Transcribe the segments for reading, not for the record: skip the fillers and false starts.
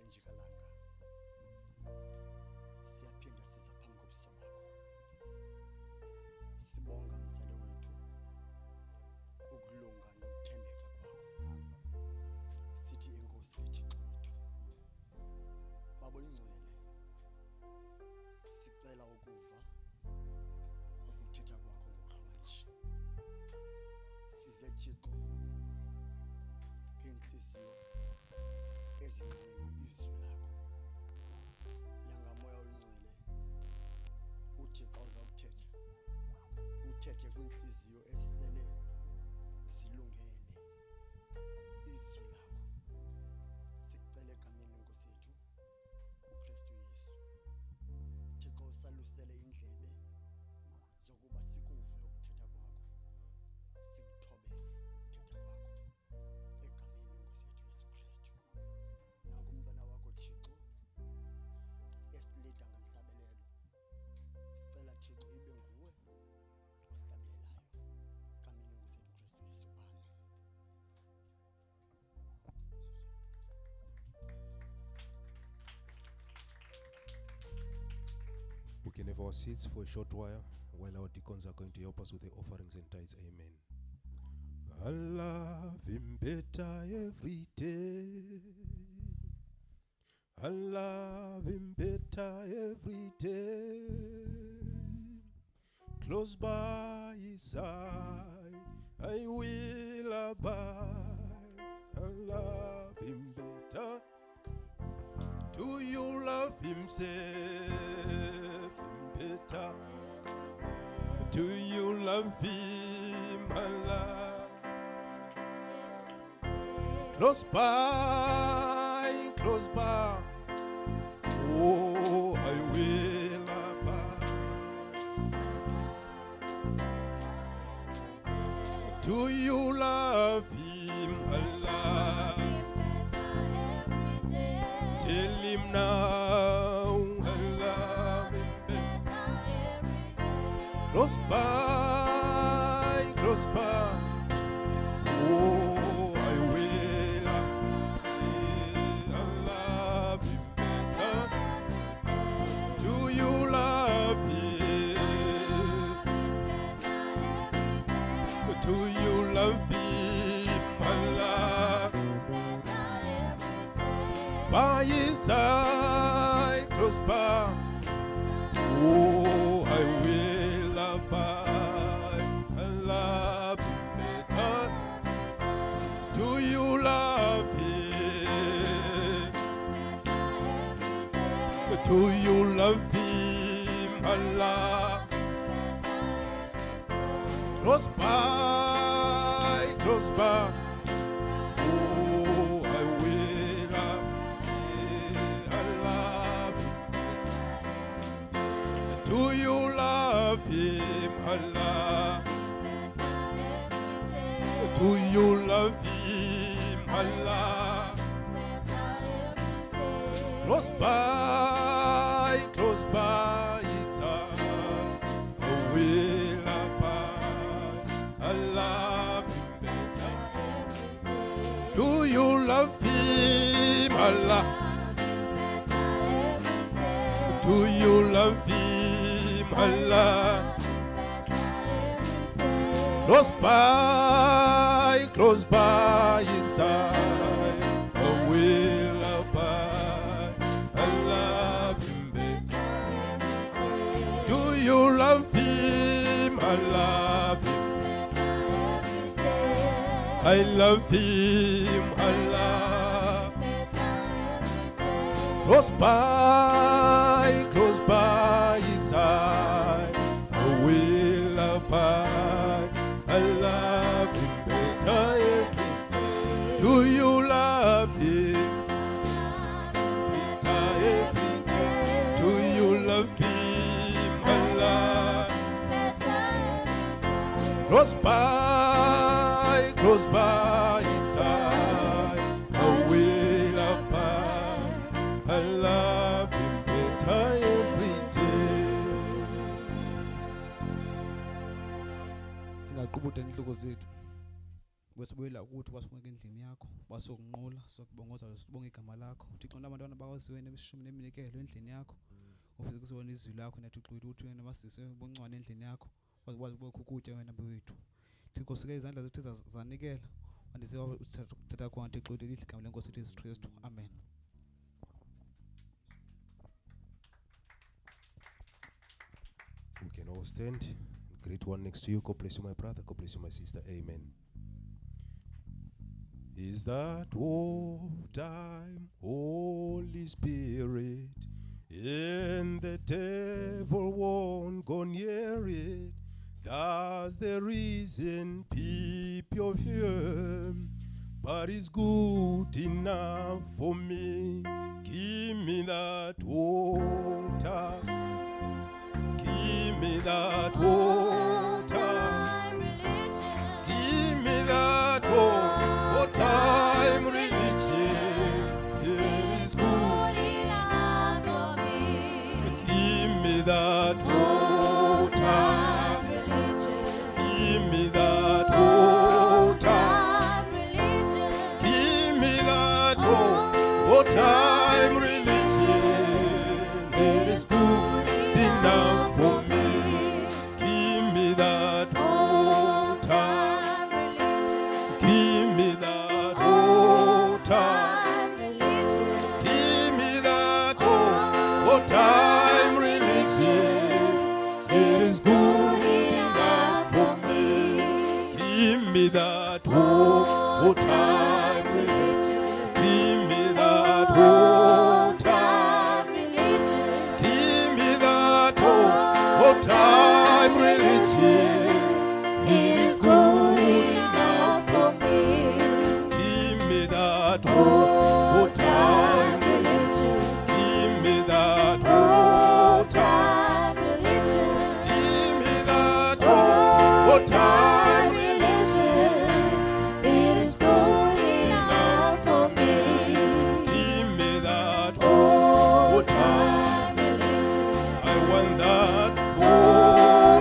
enjikalanga siyaphinda siza phambi kobuso bakho sibonga mzali wethu ukulunga nokuthembeka kwakho sithi inkosi eThixo wethu babo ingcwele sicela ukuva ukuthetha kwakho ngokuhlonipha size Thixo phenhliziyo ezincaneni izwi lakho yangamoya oyingcwele uthi xa uzawuthetha uthethe kwinhliziyo esele zilungele izwi lakho sicela egameni lenkosi yethu uKristu Yesu Thixo salusele indlebe zokuba sikuve ukuthetha kwakho sikuthobele ukuthetha kwakho egameni lenkosi yethu Yesu Kristu nangu umntwana wakho Thixo esilida ngamhlabelelo sicela Thixo ibe nguwe ohlabelelayo egameni lenkosi yethu Kristu Yesu amen. We can have our seats for a short while our deacons are going to help us with the offerings and tithes. Amen. I love him better every day. I love him better every day. Close by his side, I will abide. I love him better. Do you love him? Save him better. Do you love him? I love. Close by, close by. Oh, I will abide. Do you love him? I love. Tell him now I love him better. Close by, close by. Oh, I will. I love him better. Do you love him? Do you love him? I love. By his side, close by. Oh, I will abide. I love him better. Do you love him? Do you love him? I love. Close by, close by. Oh, I will abide. I love him. Do you love him? I love. Do you love him? I love. Close by his side, I will abide. I love him better. Do you love him? I love. Do you love him? I love. Close by his side, I will abide. I love him better. Do you love him? I love him. I love him. I love. Close by his side, I will abide. I love him better every day. Do you love him? Better every day. Do you love him? I love. Close by his side, I will abide. I love him better every day. Singaqubutha inhloko zethu besibuyela ukuthi wasifuneka endlini yakho basokunqula sokubongoza sibonga igama lakho Thixo nabantwana bakwaziweni ebishumi neminikelo endlini yakho ufike kuzona izwi lakho nathi uxwile ukuthi wena masise boncwane endlini yakho wazi bokho ukutya wena bewethu Thixo sike izandla zethu zanikela andise uthatha khona Thixo lihle igama lenkosi Jesu Kristu amen. We can all stand. Great one next to you. God bless you, my brother. God bless you, my sister. Amen. Is that all time, Holy Spirit, and the devil won't go near it? That's the reason people fear, but it's good enough for me. Give me that water. Give me that water. Give me that time religion. It is good enough for me. Give me that water. Give me that water. Give me that time religion. It is good enough for me. Give me that water. Give me that water. Give me that time religion. It is good enough for me. Give me that time religion. Give me that time religion. Give me that time religion. It is good enough for me. Give me that time religion. Give me that time religion. Give me that time religion. It is good enough for me. Give me that time religion. I want that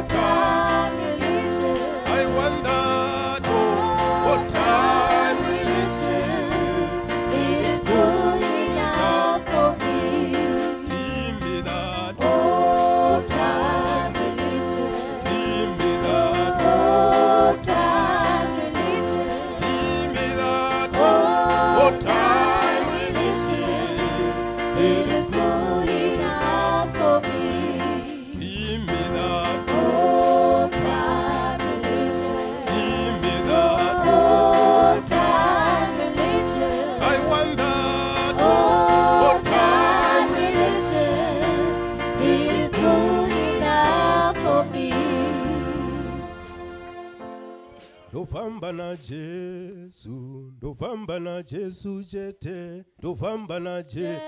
time religion. I want that time religion. It is good enough for me. Give me that time religion. Give me that time religion. Give me that time religion. It is good enough for me. Give me that time religion. Give me that time religion. I want that time religion. It is good enough for me. Ndofamba na Jesu, ndofamba na Jesu jete, ndofamba na Jesu.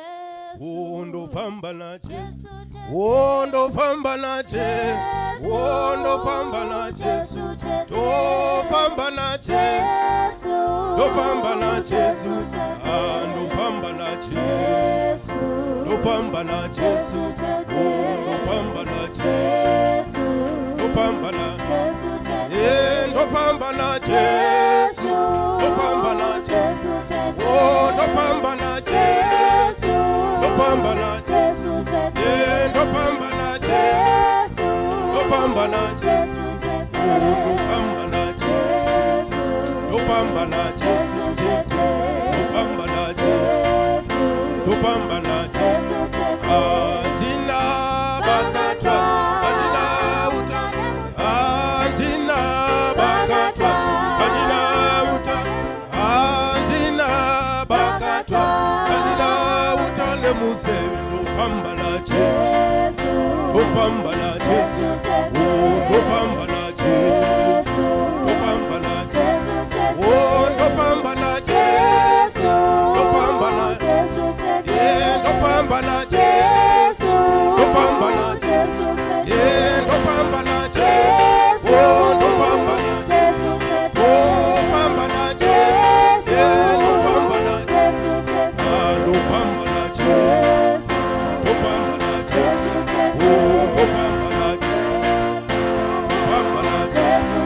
Oh, ndofamba na Jesu. Oh, ndofamba na Jesu. Oh, ndofamba na Jesu. Ndofamba na Jesu. Ndofamba na Jesu. Ah, ndofamba na Jesu. Ndofamba na Jesu. Oh, ndofamba na Jesu. Ndofamba na Jesu. Ndofamba na Jesu. Ndofamba na Jesu. Oh, ndofamba na Jesu. Ndofamba na Jesu. Ndofamba na Jesu. Ndofamba na Jesu. Oh, ndofamba na Jesu. Ndofamba na Jesu. Ndofamba na Jesu. Ndofamba na Jesu. Andina bakatwa. Andina uta. Andina bakatwa. Andina uta. Andina bakatwa. Andina uta nemuze. Ndofamba na Jesu. Ndofamba na Jesu. Oh, ndofamba na Jesu. Ndofamba na Jesu. Oh, ndofamba na Jesu. Ndofamba na Jesu. Ndofamba na Jesu. Ndofamba na Jesu. Ndofamba na Jesu. Oh, ndofamba na Jesu. Ndofamba na Jesu. Ndofamba na Jesu. Ah, ndofamba na Jesu. Ndofamba na Jesu. Oh, ndofamba na Jesu. Ndofamba na Jesu.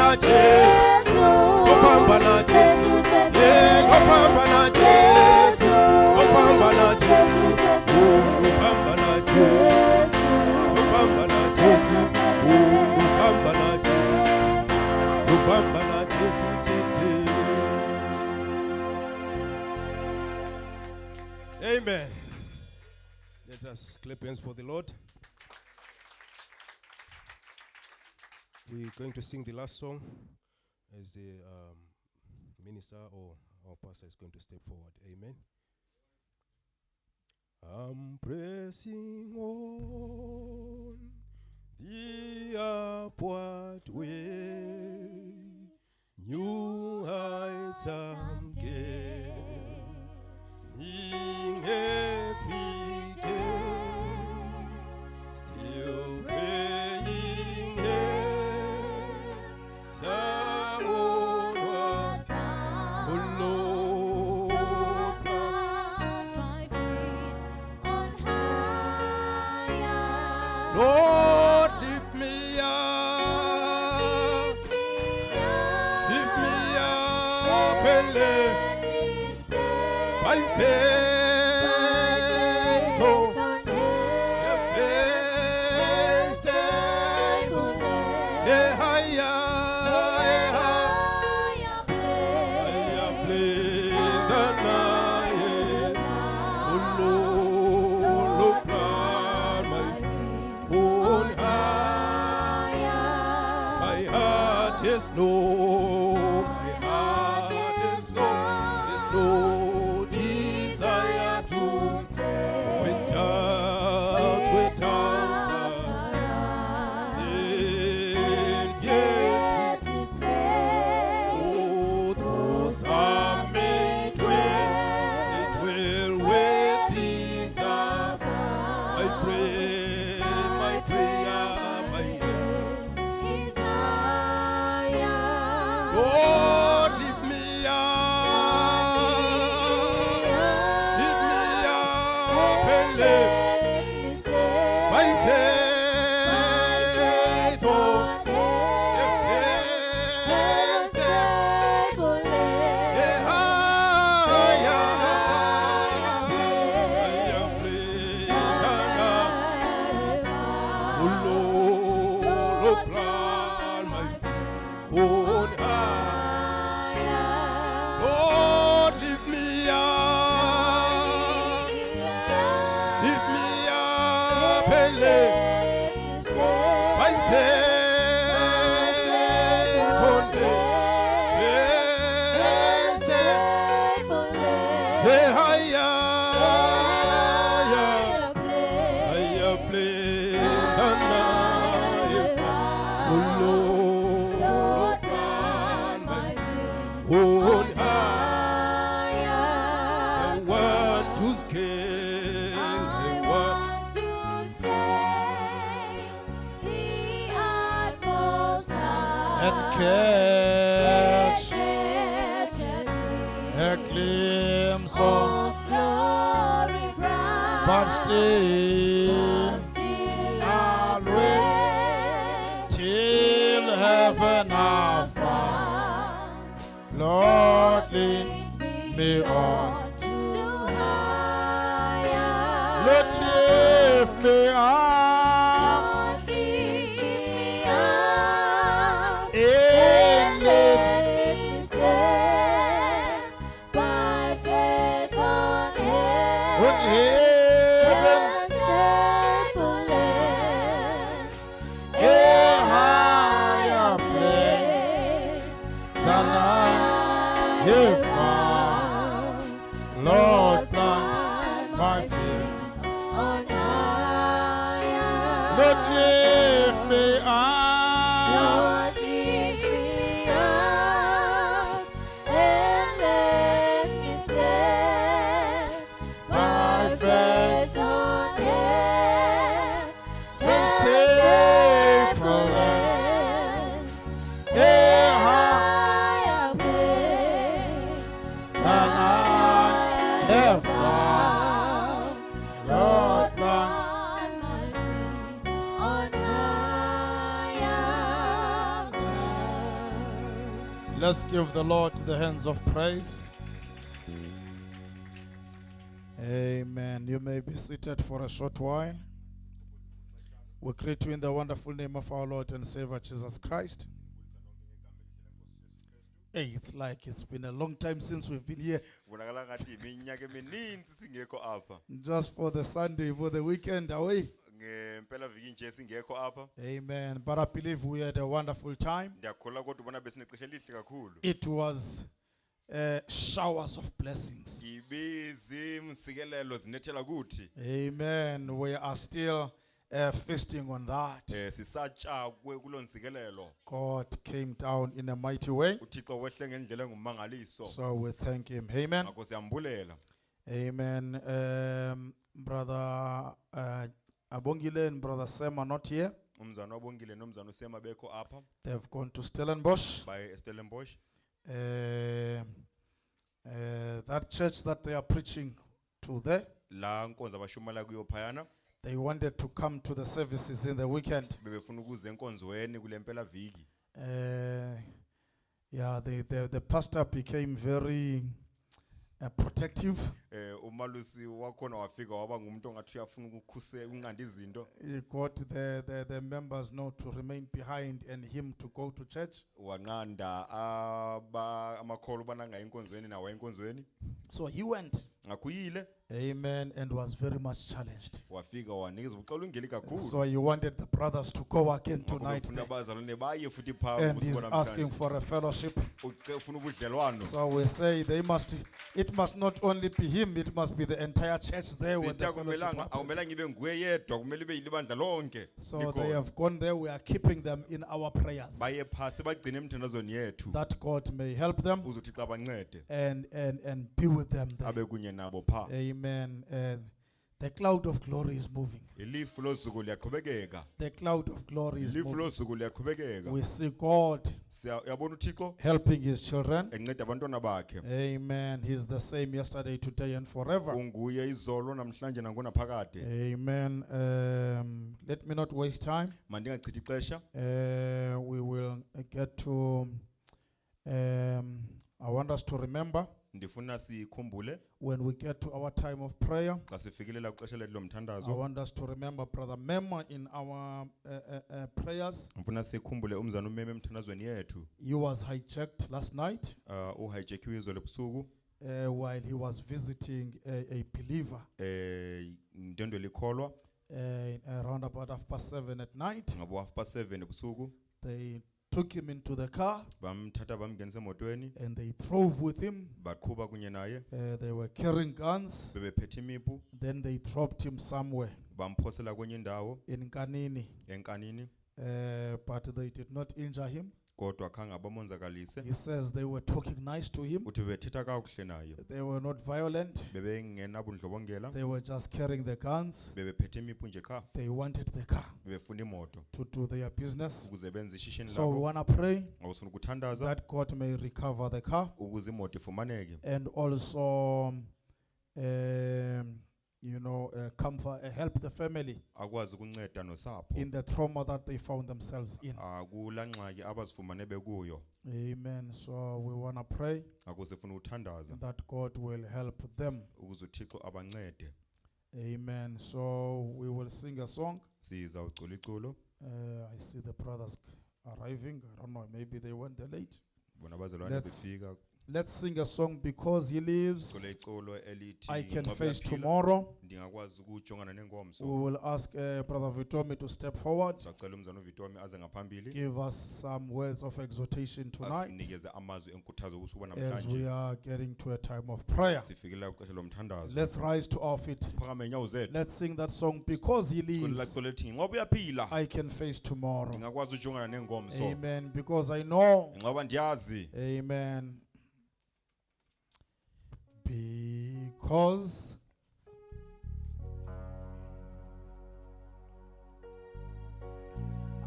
na Jesu, ngopamba na Jesu, ngopamba na Jesu, ngopamba na Jesu, ngopamba na Jesu, ngopamba na Jesu, ngopamba na Jesu, ngopamba na Jesu chete. Amen. Let us clap hands for the Lord. We're going to sing the last song as the minister or our pastor is going to step forward. Amen. I'm pressing on the upward way, new heights I'm gaining every day, still praying some onward bound. Oh Lord, Plant my feet on higher. Lord, lift me up, lift me up and let me stay my faith, oh, on your faith stable, yeah, higher, higher place. I am playing the night. Oh Lord, look down my feet on high. My heart is low, my heart is low. There's no desire to without yes, oh, those are made dwell with these are. I pray, my prayer, my Lord, lift me up and lift my faith, oh, your faith stable, yeah, higher. I am playing oh Lord, oh plant my feet on high. Lord, lift me up and lift my faith on thee. Yes, yeah, higher. I have played the night. Oh Lord, plant my feet on high. I want to scale. I want and catch a glimpse of glory bright, but still I'll wait till heaven afar. Lord, lead me on. Lord, lift me up and let on heaven a higher place than I have found. Lord, plant my feet. Lord, lift me up by faith and stable a higher than I have found. Lord, plant Let's give the Lord the hands of praise. Amen. You may be seated for a short while. We greet you in the wonderful name of our Lord and Savior Jesus Christ. Hey, it's like it's been a long time since we've been here. Kubonakala ngathi iminyaka emininzi singekho apha. Just for the Sunday, for the weekend away. Ngempela viki nje singekho apha. Amen. But I believe we had a wonderful time. Ndiyakholwa kodwa ubona besinexesha elihle kakhulu. It was showers of blessings. Ibizimsikelelo zinethela kuthi. Amen. We are still feasting on that. Sisatya kuloo nsikelelo. God came down in a mighty way. uThixo wehle ngendlela engumangaliso. So we thank him. Amen. Ngakho siyambulela. Amen. Brother Abongile and Brother Sam are not here. Umzana wabongile nomzana uSema bekho apha. They've gone to Stellenbosch. By Stellenbosch. That church that they are preaching to there, La nkonzo abashumela kuyo phayana. they wanted to come to the services in the weekend. Bebefuna ukuza enkonzweni kule mpela viki. Yeah, the pastor became very protective. Umalusi wakhona wafika waba ngumuntu ongathi uyafuna ukukhusela ukunqanda izinto. He got the members know to remain behind and him to go to church. Wanqanda amakholo bananga enkonzweni nawo enkonzweni. So he went. Ngakuyile. Amen. And was very much challenged. Wafika wanikeza uxolo ngeli kakhulu. So he wanted the brothers to go again tonight. Ufuna abazalwane baye futhi pha And he's asking for a fellowship. ufuna ubudlelwano. So we say it must not only be him, it must be the entire church there with the Sitya fellowship akumelanga happens. awumelanga ibe nguye yedwa kumele ibe libandla lonke. So likhona. they have gone there. We are keeping them in our prayers. Baye phasi bagcine emthandazweni yethu. That God may help them Uzothi xa bancede and be with them there. abe kunye nabo pha. Amen. And the cloud of glory is moving. Ilifu losuku liyaqhubekeka. The cloud of glory is Ilifu moving. losuku liyaqhubekeka. We see God Siyabona uThixo helping his children. enceda abantwana bakhe. Amen. He's the same yesterday, today, and forever. Unguye izolo namhlanje nangona phakade. Amen. Let me not waste time. Mandingachithi ixesha. We will get to. I want us to remember Ndifuna sikhumbule when we get to our time of prayer. xa sifikelela kwixesha lethu I lomthandazo. want us to remember Brother Mema in our prayers. Ndifuna sikhumbule umzana umeme emthandazweni yethu. He was hijacked last night Uhijackiwe izolo ebusuku. while he was visiting a believer Ndendo likholwa around about 7:30 at night. ngabo 7:30 ebusuku. They took him into the car Bamthatha bamngenisa emotweni. and they drove with him. Baqhuba kunye naye. They were carrying guns. Bebephethe imipu. Then they dropped him somewhere Bamphosela kwenye indawo in Kanini. enkanini. But they did not injure him. Kodwa khange abamonzakalise. He says they were talking nice to him. Uthi bebethetha kakuhle naye. They were not violent. Bebengenabundlobongela. They were just carrying the guns. Bebephethe imipu nje qha. They wanted the car Bebefuna imoto to do their business. ukuze benze ishishini So we labo. want to pray Awusifuna ukuthandaza that God may recover the car ukuze imoto ifumaneke. and also, comfort, help the family Akwazi ukunceda nosapho. in the trauma that they found themselves in. Akula ngxaki abazifumane bekuyo. Amen. So we want to pray Akusifuna ukuthandaza that God will help them. ukuze uThixo abancede. Amen. So we will sing a song. Siza ucula iculo. I see the brothers arriving. I don't know, maybe they went there late. Bona abazalwane Let's befika. Let's sing a song, Because He Cula Lives. iculo elithi I can "Ngoba face uyaphila, tomorrow. Ndingakwazi ukujongana nengomso. We will ask Brother Vitomi to step forward, Sacela umzana uVitomi aze ngaphambili. give us some words of exhortation tonight Asinikeze amazwi enkuthazo usuku as namhlanje. we are getting to a time of prayer. Sifikela kwixesha lomthandazo. Let's rise to our feet. Phakame inyawo zethu. Let's sing that song, Because He Cula Lives. iculo elithi ngoba uyaphila. I can face tomorrow. Ndingakwazi ujongana nengomso. Amen. Because I know. Ngoba ndiyazi. Amen. Because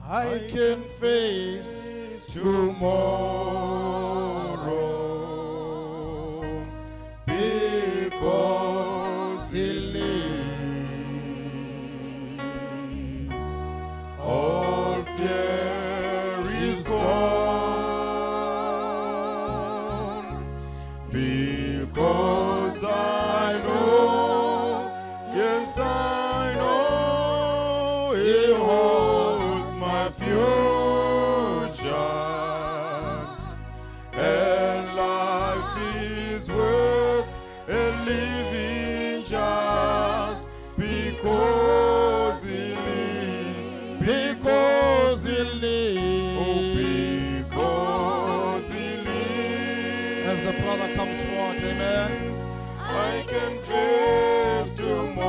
I can face tomorrow, because He lives, all fear is gone. I can face tomorrow.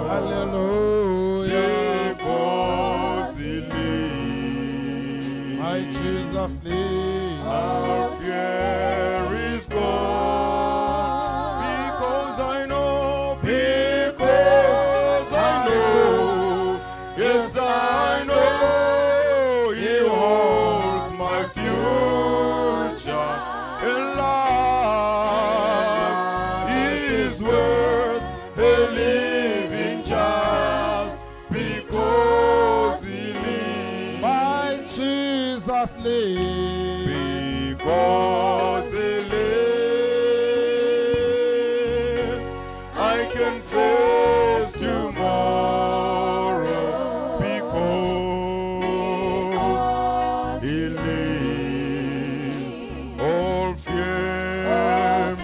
Hallelujah. Because He lives. My Jesus lives. Our fear is gone. Because I know. Because I know. Yes, I know. He holds my future. And life is worth a living just because He lives. My Jesus lives. Because He lives, I can face tomorrow. Because He lives, all fear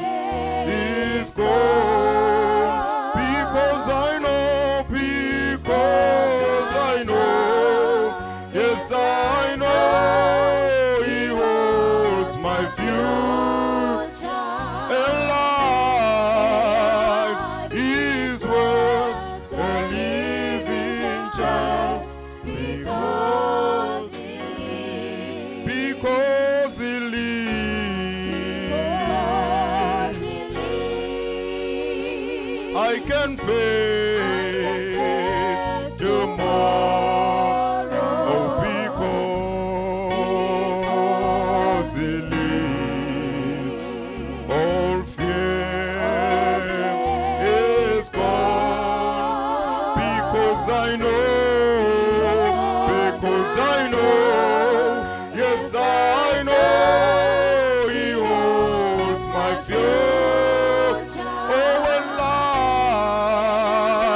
is gone. Because I know, yes I know, He holds my future. And life is worth a living just because He lives. I can face tomorrow. Oh, because He lives, all fear is gone. Because I know, yes I know, He holds my future. Oh, and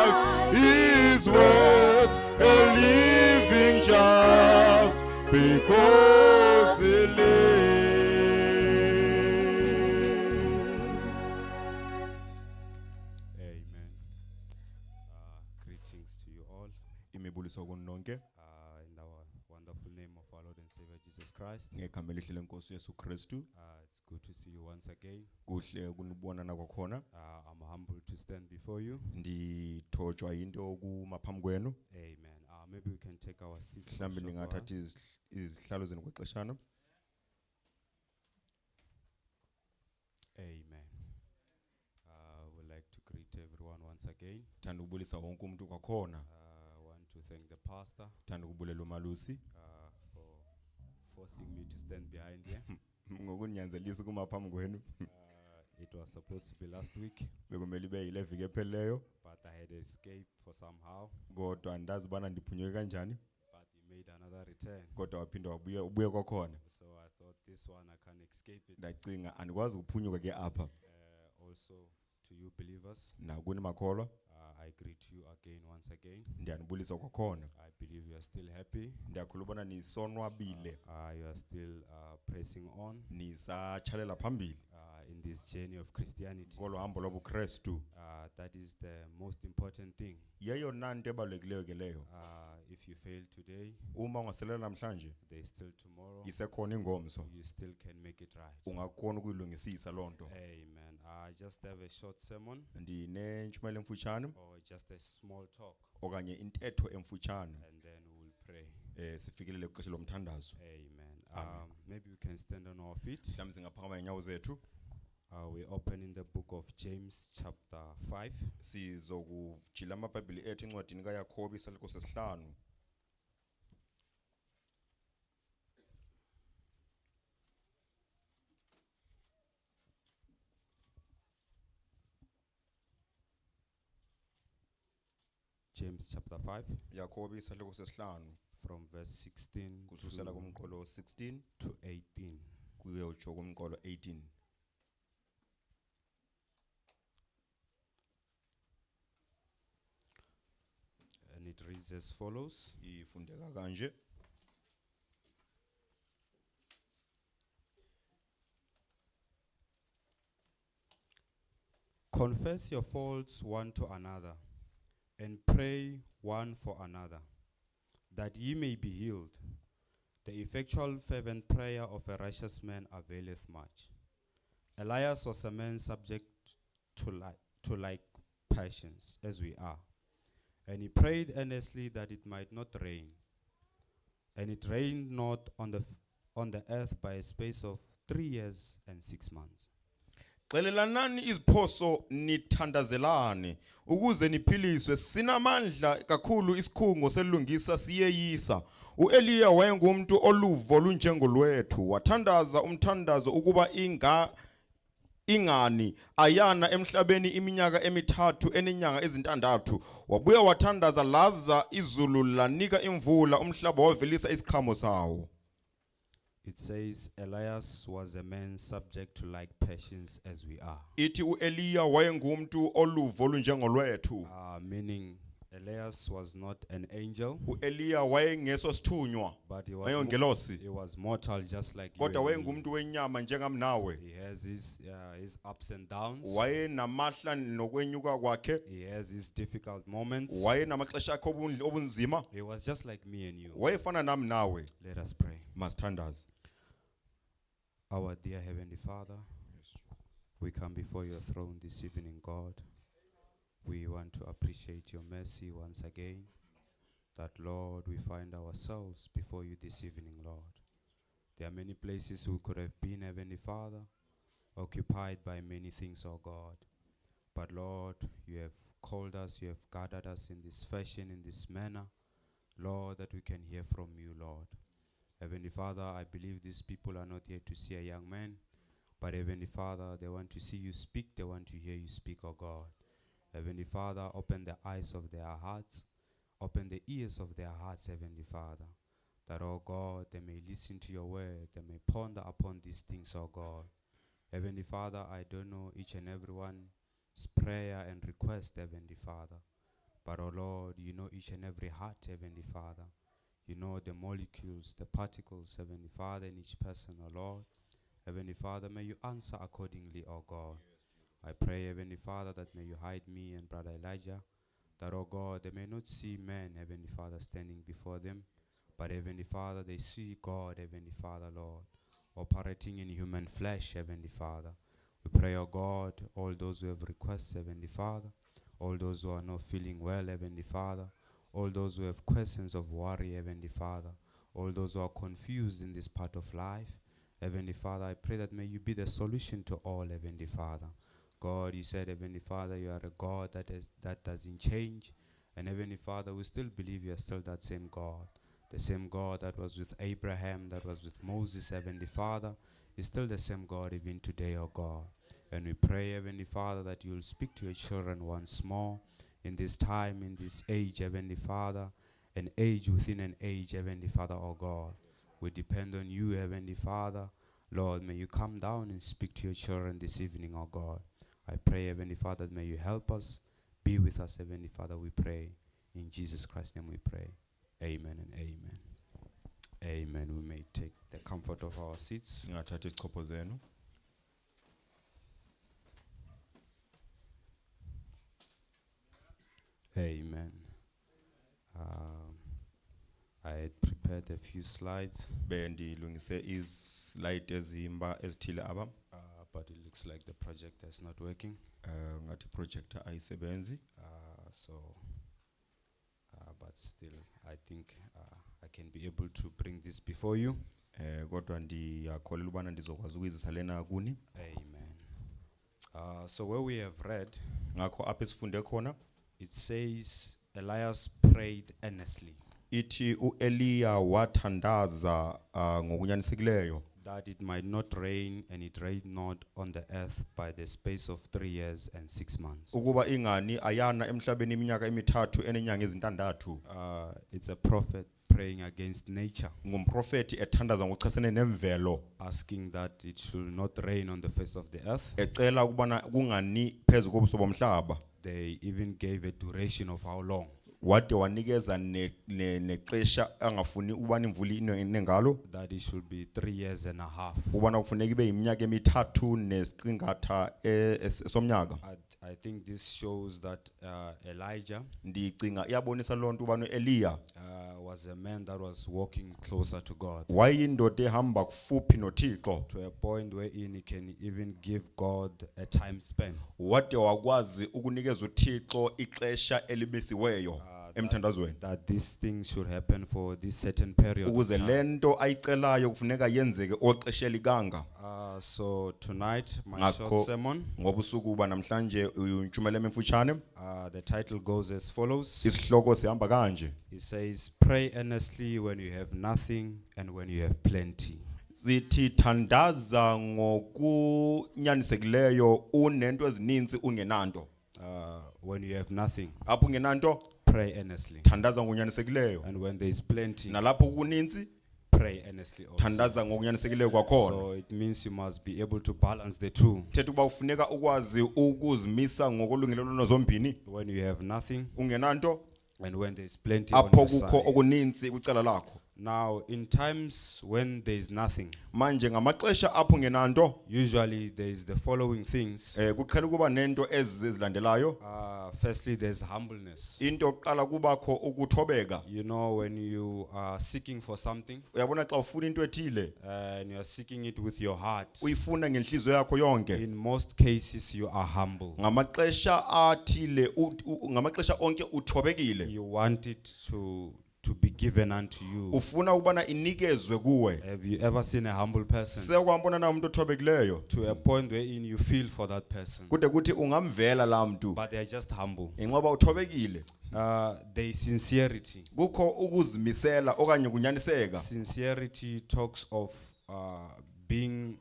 life is worth a living just because He lives. Amen. Greetings to you all Imibuliso kuni nonke in the wonderful name of our Lord and Savior Jesus Christ. ngegama elihle lenkosi Yesu Kristu. It's good to see you once again. Kuhle kunibonana kwakhona. I'm humbled to stand before you. Ndithotshwa into okuma phambi kwenu. Amen. Maybe we can take our seats. for a Mhlambe short while. ningathatha izihlalo zenu kwexeshana. Amen. Would like to greet everyone once again. Thanda ukubulisa wonke umuntu kwakhona. I want to thank the pastor Thanda ukubulela umalusi for forcing me to stand behind here. ngokuninyanzelisa ukuma phambi kwenu. It was supposed to be last week, Bekumele ibe yile viki ephelileyo but I had escaped for somehow. kodwa andazi bana ndiphunywe kanjani But he made another return. kodwa waphinda ubuye kwakhona. So I thought this one I can't escape it. Ndacinga andikwazi ukuphunyuka ke apha. Also to you believers, Nakuni makholwa I greet you again once again. ndiyanibulisa kwakhona. I believe you are still happy. Ndiyakhuluma ubona nisonwabile You are still pressing on nisatshalela phambili in this journey of Christianity. kolo hambo lobuKristu. That is the most important thing. Yeyona nto ebalulekileyo ke leyo. If you fail today, Uma ungaselela namhlanje there is still tomorrow. isekhona ingomso You still can make it right. ungakona ukuyilungisisa loo nto. Amen. I just have a short sermon Ndinentshumayelo emfutshane or just a small talk, okanye intetho emfutshane and then we'll pray. sifikelele kwixesha lomthandazo. Amen. Amen. Maybe we can stand on our feet. Mhlawumbe singaphakama ngeenyawo zethu. We open in the book of James, chapter 5. Sizokujila amabhayibhile ethu encwadini kaYakhobe isahloko sesihlanu. James chapter 5, Yakhobe isahloko sesihlanu from verse 16 kususela kumqolo 16 to 18. kuyotsho kumqolo 18. And it reads as follows. Ifundeka kanje. Confess your faults one to another, and pray one for another, that ye may be healed. The effectual fervent prayer of a righteous man availeth much. Elias was a man subject to like passions, as we are. And he prayed earnestly that it might not rain. And it rained not on the earth by a space of 3 years and 6 months. Xelelanani iziphoso nithandazelane ukuze niphiliswe sinamandla kakhulu isikhungo selungisa siyeyisa. uEliya wayengumuntu oluvo lunjengolwethu wathandaza umthandazo ukuba ingani ayana emhlabeni iminyaka emithathu enenyanga ezintandathu. Wabuya wathandaza laza izulu lanika imvula umhlaba wavelisa isiqhamo sawo. It says Elias was a man subject to like passions as we are. Ithi uEliya wayengumuntu oluvo lunjengolwethu. Meaning Elias was not an angel, uEliya wayengeso sithunywa but he wayongelosi was mortal just like you. kodwa and me. wayengumuntu wenyama njengami nawe. He has his ups and downs. Wayenamahla nokwenyuka kwakhe. He has his difficult moments. Wayenamaxesha akhe obunzima. He was just like me and you. Wayefana nami nawe. Let us pray. Masithandaze. Our dear Heavenly Father, we come before your throne this evening, God. We want to appreciate your mercy once again, that, Lord, we find ourselves before you this evening, Lord. There are many places we could have been, Heavenly Father, occupied by many things, oh God. But, Lord, you have called us, you have gathered us in this fashion, in this manner, Lord, that we can hear from you, Lord. Heavenly Father, I believe these people are not here to see a young man, but Heavenly Father, they want to see you speak, they want to hear you speak, oh God. Heavenly Father, open the eyes of their hearts, open the ears of their hearts, Heavenly Father, that, oh God, they may listen to your word, they may ponder upon these things, oh God. Heavenly Father, I don't know each and everyone's prayer and request, Heavenly Father, but, oh Lord, you know each and every heart, Heavenly Father. You know the molecules, the particles, Heavenly Father, in each person, oh Lord. Heavenly Father, may you answer accordingly, oh God. I pray, Heavenly Father, that may you hide me and Brother Elijah, that, oh God, they may not see men, Heavenly Father, standing before them, but, Heavenly Father, they see God, Heavenly Father, Lord, operating in human flesh, Heavenly Father. We pray, oh God, all those who have requests, Heavenly Father, all those who are not feeling well, Heavenly Father, all those who have questions of worry, Heavenly Father, all those who are confused in this part of life, Heavenly Father, I pray that may you be the solution to all, Heavenly Father. God, you said, Heavenly Father, you are a God that doesn't change. And Heavenly Father, we still believe you are still that same God. The same God that was with Abraham, that was with Moses, Heavenly Father, is still the same God even today, oh God. And we pray, Heavenly Father, that you will speak to your children once more in this time, in this age, Heavenly Father, an age within an age, Heavenly Father, oh God. We depend on you, Heavenly Father. Lord, may you come down and speak to your children this evening, oh God. I pray, Heavenly Father, may you help us, be with us, Heavenly Father, we pray. In Jesus Christ's name we pray. Amen and amen. Amen. We may take the comfort of our seats. Singathatha isichopho zenu. Amen. I had prepared a few slides, Bendilungise izilide ezimba ezithile aba. but it looks like the projector is not working. Ngathi projector ayisebenzi. But still, I think I can be able to bring this before you. Kodwa ndiyakholelwa ubana ndizokwazi ukuyizisa lena kuni. Amen. So where we have read, Ngakho apha sifunde khona it says Elias prayed earnestly ithi uEliya wathandaza ngokunyanisekileyo that it might not rain, and it rained not on the earth by the space of 3 years and 6 months. ukuba ingani ayana emhlabeni iminyaka emithathu enenyanga ezintandathu. It's a prophet praying against nature, Ngumprofeti ethandaza ngokuchasene nemvelo asking that it should not rain on the face of the earth. ecela ukubana kungani phezu kobuso bomhlaba. They even gave a duration of how long. Wade wanikeza nexesha angafuni ubani imvula ine ngalo That it should be 3 years and a half. ubana kufuneka ibe iminyaka emithathu nesiqingatha somnyaka. I I think this shows that Elijah ndicinga iyabonisa lonto ubani Eliya was a man that was walking closer to God wayindoda ehamba kufuphi noThixo to a point wherein he can even give God a time span. wade wakwazi ukunikeza uThixo ixesha elibesiweyo emthandazweni That these things should happen for this certain period. of ukuze time. lento ayicelayo kufuneka yenzeke oxesha likanga. So tonight, my Ngakho- short sermon, ngoba usuku uba namhlanje uyintshumayelo emfutshane the title goes as follows. isihloko sihamba kanje It says, pray earnestly when you have nothing and when you have plenty. sithi thandaza ngokunyanisekileyo unento ezininzi ungenanto When you have nothing, apho ungenanto pray earnestly. thandaza ngokunyanisekileyo And when there is plenty, nalapho kuninzi pray earnestly also. thandaza ngokunyanisekileyo kwakhona So it means you must be able to balance the two. thetha ukuba ufuneka ukwazi ukuzimisa ngokulungelelana zombini When you have nothing ungenanto and when there is plenty on apho your kukho side. okuninzi kwicala lakho Now, in times when there is nothing, manje ngamaxesha apho ungenanto usually there is the following things. kuqhela ukuba nento ezilandelayo Firstly, there's humbleness. into yokuqala kubakho ukuthobeka You know, when you are seeking for something uyabona xa ufuna into ethile and you are seeking it with your heart, uyifuna ngenhliziyo yakho yonke in most cases you are humble. ngamaxesha athile ngamaxesha onke uthobekile You want it to be given unto you. ufuna ukubana inikezwe kuwe Have you ever seen a humble person sekwambona na umuntu othobekileyo to a point wherein you feel for that person, kude kuthi ungamvela la mntu but they are just humble? ingoba uthobekile There is sincerity. kukho ukuzimisela okanye kunyaniseka Sincerity talks of being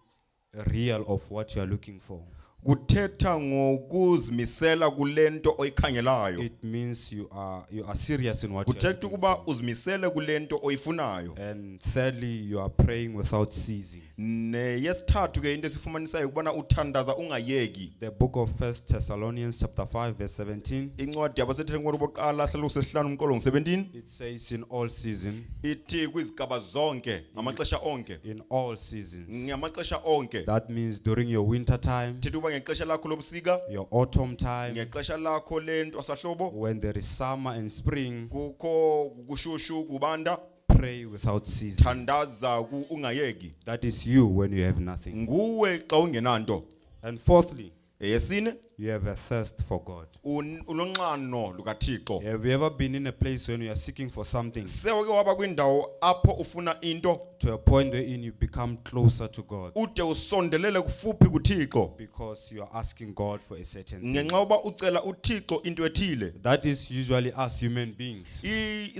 real of what you are looking for. kuthetha ngokuzimisela kulento oyikhangelayo It means you are serious in what you are kuthetha looking ukuba for. uzimisele kulento oyifunayo And thirdly, you are praying without ceasing. neyesithathu ke into esifumanisayo ukubana uthandaza ungayeki The book of 1 Thessalonians chapter 5 verse 17, incwadi yabasethenkweni bokuqala seluku sesihlanu umqolo 17 it says in all season, ithi kwizigaba zonke ngamaxesha onke in all seasons. ngamaxesha onke That means during your winter time, thetha ukuba ngexesha lakho lobusika your autumn time, ngexesha lakho lentwasahlobo when there is summer and spring, kukho kushushu kubanda pray without ceasing. thandaza ungayeki That is you when you have nothing. nguwe xa ungenanto And fourthly, eyesine you have a thirst for God. unonxano lukaThixo Have you ever been in a place when you are seeking for something sewake waba kwindawo apho ufuna into to a point wherein you become closer to God ude usondelele kufuphi kuThixo because you are asking God for a certain thing? ngenxa uba ucela uThixo into ethile That is usually us human beings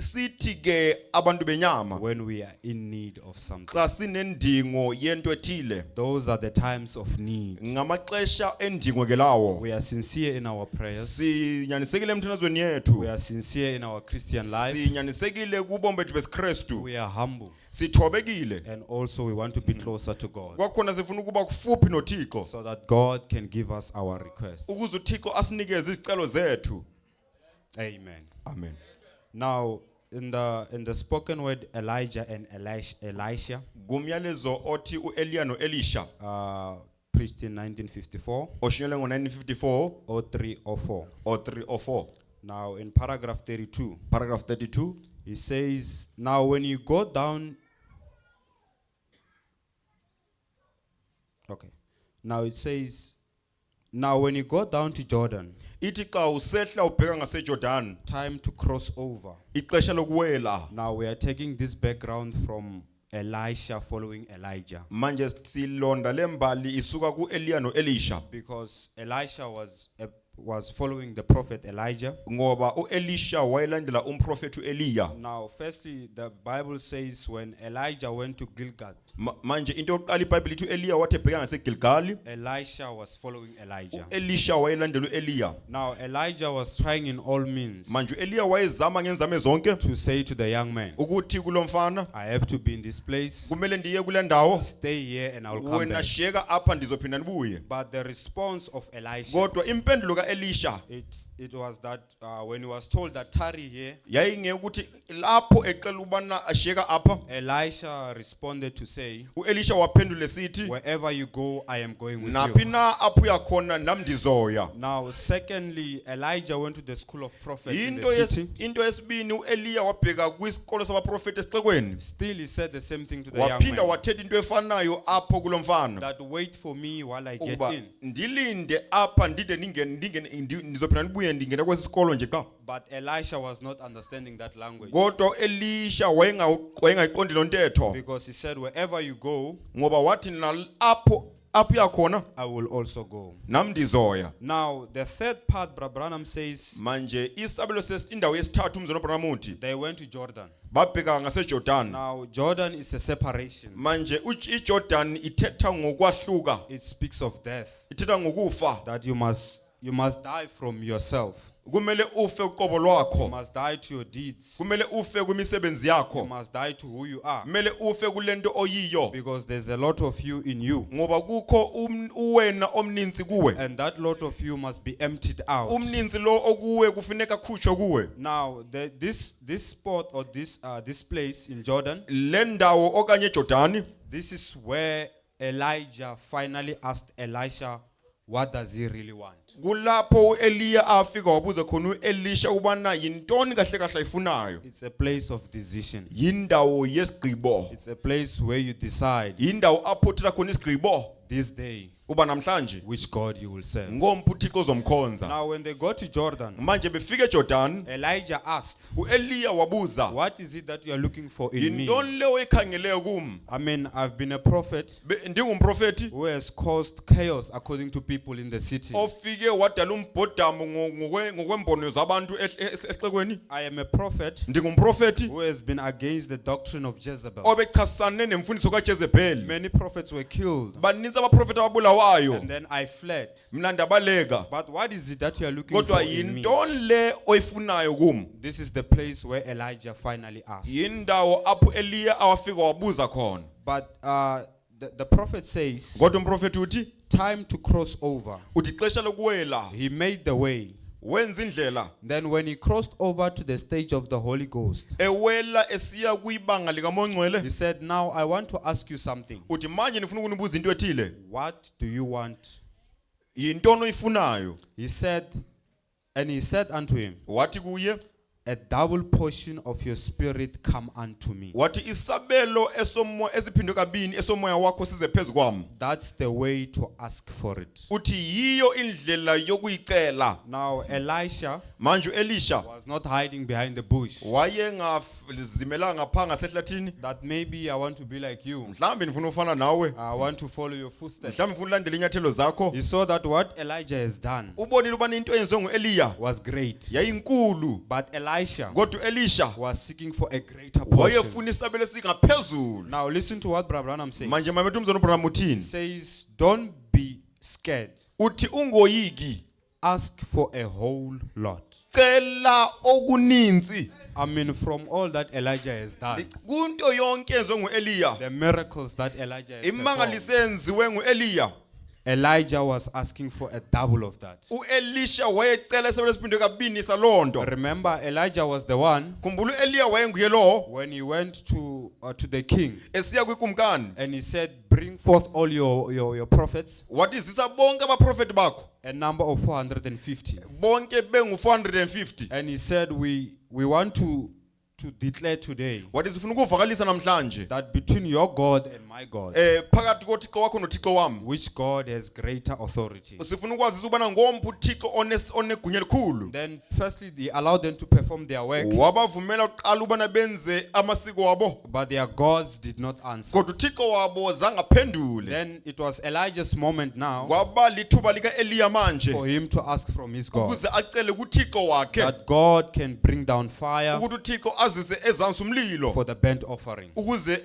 sithi ke abantu benyama when we are in need of something. xa sinendingo yento ethile Those are the times of need. ngamaxesha endingo ke lawo We are sincere in our prayers. sinyanisekile emthandazweni yethu We are sincere in our Christian life. sinyanisekile kubomi bethu besikrestu We are humble. sithobekile And also we want to be closer to God kwakhona sifuna ukuba kufuphi noThixo so that God can give us our requests. ukuze uThixo asinikeze izicelo zethu Amen. amen Now, in the spoken word Elijah and Elisha, kumyalezo othi uEliya noElisha preached in 1954 oshinyele ngo1954 or 3 or 4. or 3 or 4 Now, in paragraph 32, paragraph 32 he says, now when you go down, okay, now it says, now when you go down to Jordan, ithi xa usehla ubheka ngaseJordan time to cross over. ixesha lokuwela Now we are taking this background from Elisha following Elijah, manje silonda lembali isuka kuEliya noElisha because Elisha was following the prophet Elijah. ngoba uElisha wayelandela umprofeti uEliya Now, firstly, the Bible says when Elijah went to Gilgal, manje into yokuqala iBhayibheli ithi uEliya wathi ebheka ngaseGilgali Elisha was following Elijah. uElisha wayelandela uEliya Now, Elijah was trying in all means manje uEliya wayezama ngenzame zonke to say to the young man, ukuthi kulomfana I have to be in this place, kumele ndiye kule ndawo stay here and I'll come wena back. shiyeka apha ndizophinda ndibuye But the response of Elisha, kodwa impendulo kaElisha it was that when he was told that tarry here, yayingeke ukuthi lapho ecela ubana ashiyeka apha Elisha responded to say, say, uElisha waphendula esithi wherever you go, I am going with naphi you. na apho uyakhona nami ndizoya. Now, secondly, Elijah went to the school of prophets in Into the city. into yesibini uEliya wabheka kwisikolo sabaprofeti esixekweni. Still, he said the same thing to the young Waphinda man. wathetha into efanayo apho kulomfana. That wait for me while I get Ukuba in. ndilinde apha ndide ndizophinda ndibuye ndingena kwesikolo nje xa. But Elisha was not understanding that language. Kodwa Elisha wayengayiqondi lo ntetho Because he said, wherever you go, ngoba wathi apho uyakhona I will also go. nami ndizoya. Now, the third part, Brother Branham says, Manje isabelo indawo yesithathu umzana Branham uthi they went to Jordan. babheka ngaseJordan. Now, Jordan is a separation. Manje iJordan ithetha ngokwahluka, It speaks of death. ithetha ngokufa. That you must die from yourself. Kumele ufe uqobo You lwakho. must die to your deeds. Kumele ufe kwimisebenzi You yakho. must die to who you are. Kumele ufe kulento oyiyo. Because there's a lot of you in you. Ngoba kukho uwena omninzi kuwe. And that lot of you must be emptied out. Umninzi lo okuwe kufuneka khutshwe kuwe. Now, this spot or this place in Jordan, Le ndawo okanye eJordani, this is where Elijah finally asked Elisha, what does he really want? kulapho uEliya afika wabuza khona uElisha ubana yintoni kahle kahle ayifunayo. It's a place of decision. Yindawo yesigqibo. It's a place where you decide Yindawo apho uthatha khona isigqibo this day uba namhlanje which God you will serve. ngomphi uThixo ozomkhonza. Now, when they got to Jordan, Manje befika eJordan, Elijah asked, uEliya wabuza, what is it that you are looking for in me? yintoni le oyikhangeleyo kum? I mean, I've been a prophet Ndingumprofeti who has caused chaos according to people in the city. ofike wadala umbhodamo ngokwembono zabantu esixekweni. I am a prophet Ndingumprofeti who has been against the doctrine of Jezebel. obechasane nemfundiso kaJezebeli. Many prophets were killed, Baninzi abaprofeti ababulawayo. and then I fled. Mina ndabaleka. But what is it that you are looking Kodwa for in me? yintoni le oyifunayo kum? This is the place where Elijah finally asked. Yindawo apho Eliya awafika wabuza khona. But the prophet says, Kodwa umprofeti uthi time to cross over. uthi ixesha lokuwela He made the way. wenza indlela. Then when he crossed over to the stage of the Holy Ghost, Ewela esiya kwibanga likaMongcwele. he said, now I want to ask you something. Uthi manje nifuna ukunibuza into ethile. What do you want? Yintoni oyifunayo? He said, and he said unto him, Wathi kuye, a double portion of your spirit come unto me. wathi isabelo esiphindwe kabini esomoya wakho size phezu kwami. That's the way to ask for it. Uthi yiyo indlela yokuyicela. Now, Elisha Manje uElisha was not hiding behind the bush. wayengazimelanga pha ngasehlathini. That maybe I want to be like you. Mhlambe nifuna ufana nawe. I want to follow your footsteps. Mhlambe ufuna ulandela inyathelo zakho. He saw that what Elijah has done Ubonile ubani into eyenziwe nguEliya was great. yayinkulu. But Elisha Kodwa uElisha was seeking for a greater portion. wayefuna isabelo singaphezulu. Now listen to what Brother Branham says. Manje mamethu umzana uBranham He uthini? says, don't be scared. Uthi ungoyiki. Ask for a whole lot. Cela okuninzi. I mean, from all that Elijah has done, Kunto yonke eyenziwe nguEliya. the miracles that Elijah has performed, Imangaliso enziwe nguEliya. Elijah was asking for a double of that. uElisha wayecela isabelo siphindwe kabini salonto. Remember, Elijah was the one Khumbula uEliya wayenguye lo when he went to the king esiya kwikumkani. and he said, bring forth all your prophets, Wathi zisa bonke abaprofeti bakho. a number of 450. Bonke bengu 450. And he said, we want to declare today Wathi sifuna ukuvakalisa namhlanje. that between your God and my God, Phakathi koThixo wakho noThixo wami. which God has greater authority. Sifuna ukwazisa ubana ngomphi uThixo onegunya elikhulu. Then firstly, they allowed them to perform their work, Wabavumela uqala ubana benze amasiko wabo. but their gods did not answer. Kodwa uThixo wabo zange aphendule. Then it was Elijah's moment now Kwaba lithuba likaEliya manje for him to ask from his God ukuze acele kuThixo wakhe that God can bring down fire ukuthi uThixo azise ezansi umlilo for the burnt offering. ukuze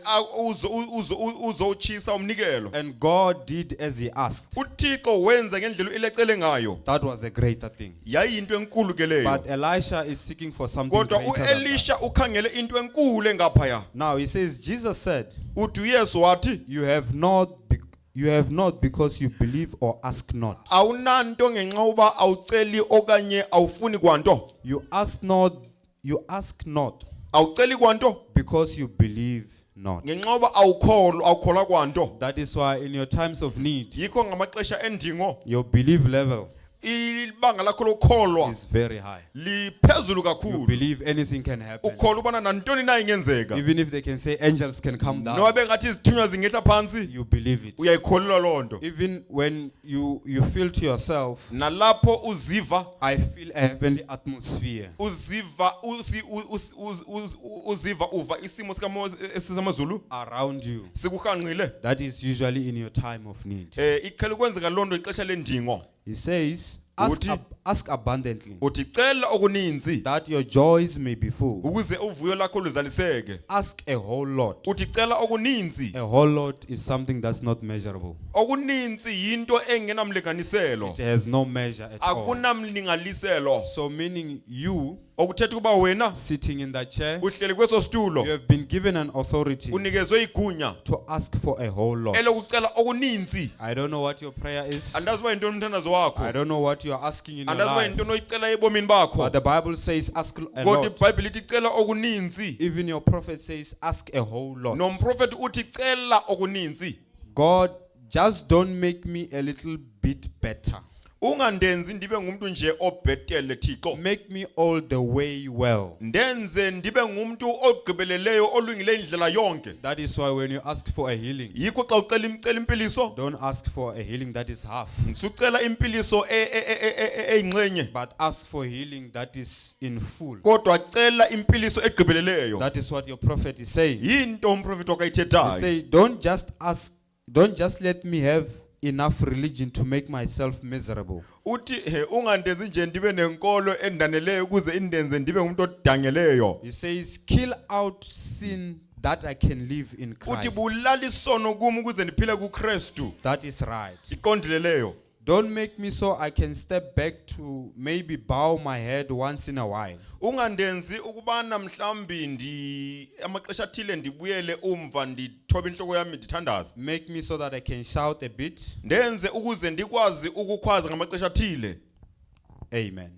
uzowutshisa umnikelo. And God did as he asked. uThixo wenza ngendlela ilecele ngayo. That was a greater thing. Yayinto enkulu ke leyo. But Elisha is seeking for something Kodwa greater than that. uElisha ukhangele into enkulu engaphaya. Now he says, Jesus said, Uthi uYesu wathi you have not because you believe or ask not. awunanto ngenxa uba awuceli okanye awufuni kwanto. You ask not Awuceli kwanto because you believe not. ngenxoba awukholwa kwanto. That is why in your times of need, Yikho ngamaxesha endingo your belief level ibanga lakho lokholwa is very high. liphezulu You kakhulu. believe anything can happen. Ukholwa ubana nantoni na ingenzeka. Even if they can say angels can come down, Noba bengathi izithunywa zingehla phansi, you believe it. uyayikholelwa lonto. Even when you feel to yourself, Nalapho uziva I feel a heavenly atmosphere. uziva uva isimo sikamazulu Around you, sikuhanqile. that is usually in your time of need. Iqhela ukwenzeka lonto ixesha lendingo. He says, ask, Uthi- ask abundantly, Uthi cela okuninzi that your joys may be full. ukuze uvuyo lakho luzaliseke. Ask a whole lot. Uthi cela okuninzi. A whole lot is something that's not measurable. Okuninzi yinto engenamlinganiselo. It has no measure at all. Akunamlinganiselo. So meaning you Okuthetha ukuba wena sitting in that chair, uhleli kweso you situlo have been given an authority unikezwe igunya to ask for a whole lot. elokucela okuninzi. I don't know what your prayer is. Andazi uba yintoni umthandazo I wakho. don't know what you are asking in your Andazi uba life. yintoni oyicela ebomini bakho. But the Bible says ask a Kodwa lot. iBhayibhile ithi cela okuninzi. Even your prophet says ask a whole lot. Nomprofeti uthi cela okuninzi. God, just don't make me a little bit better. Ungandenzi ndibe ngumuntu nje obhetele Thixo. Make me all the way well. Ndenze ndibe ngumuntu ogqibeleleyo olungile indlela yonke. That is why when you ask for a healing, Yikho xa ucela impiliso, don't ask for a healing that is half, usucela impiliso eyingxenye, but ask for healing that is in full. kodwa cela impiliso egqibeleleyo. That is what your prophet is saying. Yinto umprofeti He wakayithethayo. say, don't just let me have enough religion to make myself miserable. Uthi ungandenzi nje ndibe nenkolo endaneleyo ukuze indenze ndibe ngumuntu odangeleyo. He says, kill out sin that I can live in Uthi Christ. bulala isono kimi ukuze ndiphile kuKristu. That is right. Iqondile leyo. Don't make me so I can step back to maybe bow my head once in a while. Ungandenzi ukubana mhlambi amaxesha athile ndibuyele umva ndithobe inhloko yami ndithandaze. Make me so that I can shout a bit. Ndenze ukuze ndikwazi ukukhwaza ngamaxesha athile. Amen.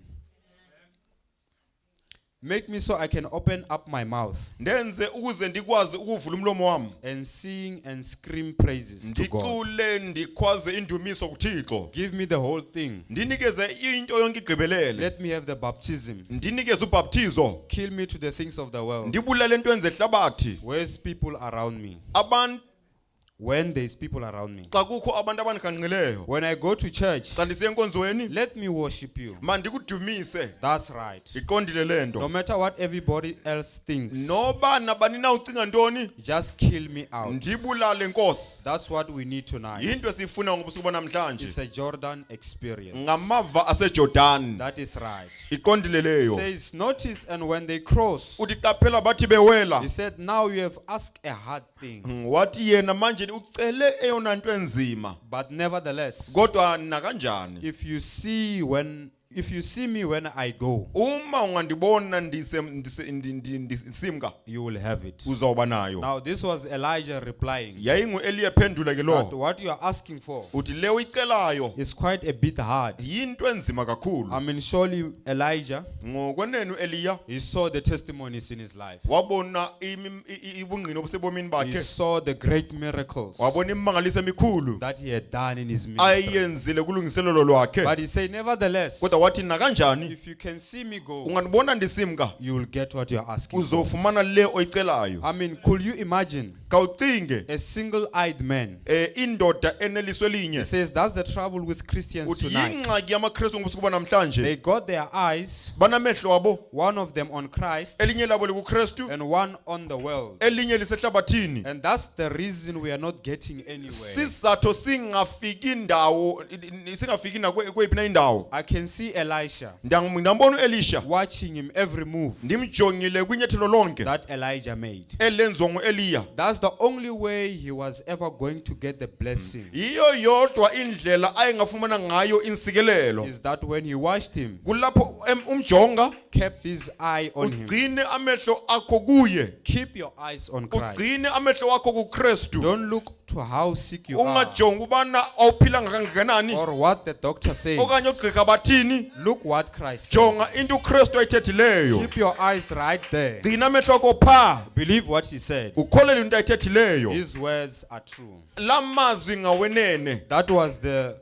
Make me so I can open up my mouth Ndenze ukuze ndikwazi ukuvula umlomo wami. and sing and scream praises to God. Ndicule ndikhwaze indumiso kuThixo. Give me the whole thing. Ndinikeze into yonke igqibelele. Let me have the baptism. Ndinikeze ubhaptizo. Kill me to the things of the world. Ndibulale into enze ehlabathi. Where's people around me? Abantu When there's people around me. xa kukho abantu abanikhanqileyo. When I go to church, Xa ndisiya enkonzweni, let me worship you. mandikudumise. That's right. Iqondile lento. No matter what everybody else thinks, Noba nabani na ucinga ntoni, just kill me out. ndibulale Nkosi. That's what we need tonight. Yinto esifuna ngobusuku banamhlanje. It's a Jordan experience. Ngamava aseJordan. That is right. Iqondile He leyo. says, notice, and when they cross, Uthi qaphela bathi bewela. he said, now you have asked a hard thing. Wathi yena manje ucele eyona nto enzima. But nevertheless, Kodwa nakanjani? if you see me when I go, Uma ungandibona ndisimka, you will have it. uzawuba nayo. Now this was Elijah replying Yayingu Eliya phendula ke that lo. what you are asking for Uthi le uyicelayo is quite a bit hard. yinto enzima kakhulu. I mean, surely Elijah, Ngokwenene uEliya he saw the testimonies in his life. wabona ibungqino obusebomini He bakhe. saw the great miracles Wabona imangaliso emikhulu that he had done in his ministry. ayenzile kulungiselelo lwakhe. But he said, nevertheless, Kodwa wathi nakanjani if you can see me go, ungandibona ndisimka, you will get what you are asking for. uzofumana le oyicelayo. I mean, could you imagine Kawucinge a single-eyed man? indoda eneliso linye. He says that's the trouble with Christians Uthi tonight. yingxaki yamaKristu ngobusuku banamhlanje. They got their eyes, Banamehlo wabo, one of them on Christ elinye labo likuKristu, and one on the world. elinye lisehlabathini. And that's the reason we are not getting anywhere. Sizatho singafiki indawo kweyiphi na indawo. I can see Elisha, Ndambona uElisha, watching him every move ndimjongile kwinyathelo lonke that Elijah made. elenziwa nguEliya. That's the only way he was ever going to get the blessing. Yiyo yodwa indlela ayengafumana ngayo insikelelo. Is that when he watched him, Kulapho umjonga, kept his eye on him. ugcine amehlo akho kuye. Keep your eyes on Christ. Ugcine amehlo akho kuKristu. Don't look to how sick you are ungajongi ubana awuphila kangakanani or what the doctor says. okanye ogqirha bathini. Look what Christ said. Jonga into uKristu ayithethileyo. Keep your eyes right there. Gcina amehlo akho phaa. Believe what he said. Ukholele into ayithethileyo. His words are true. Lamazwi ngawenene. That was the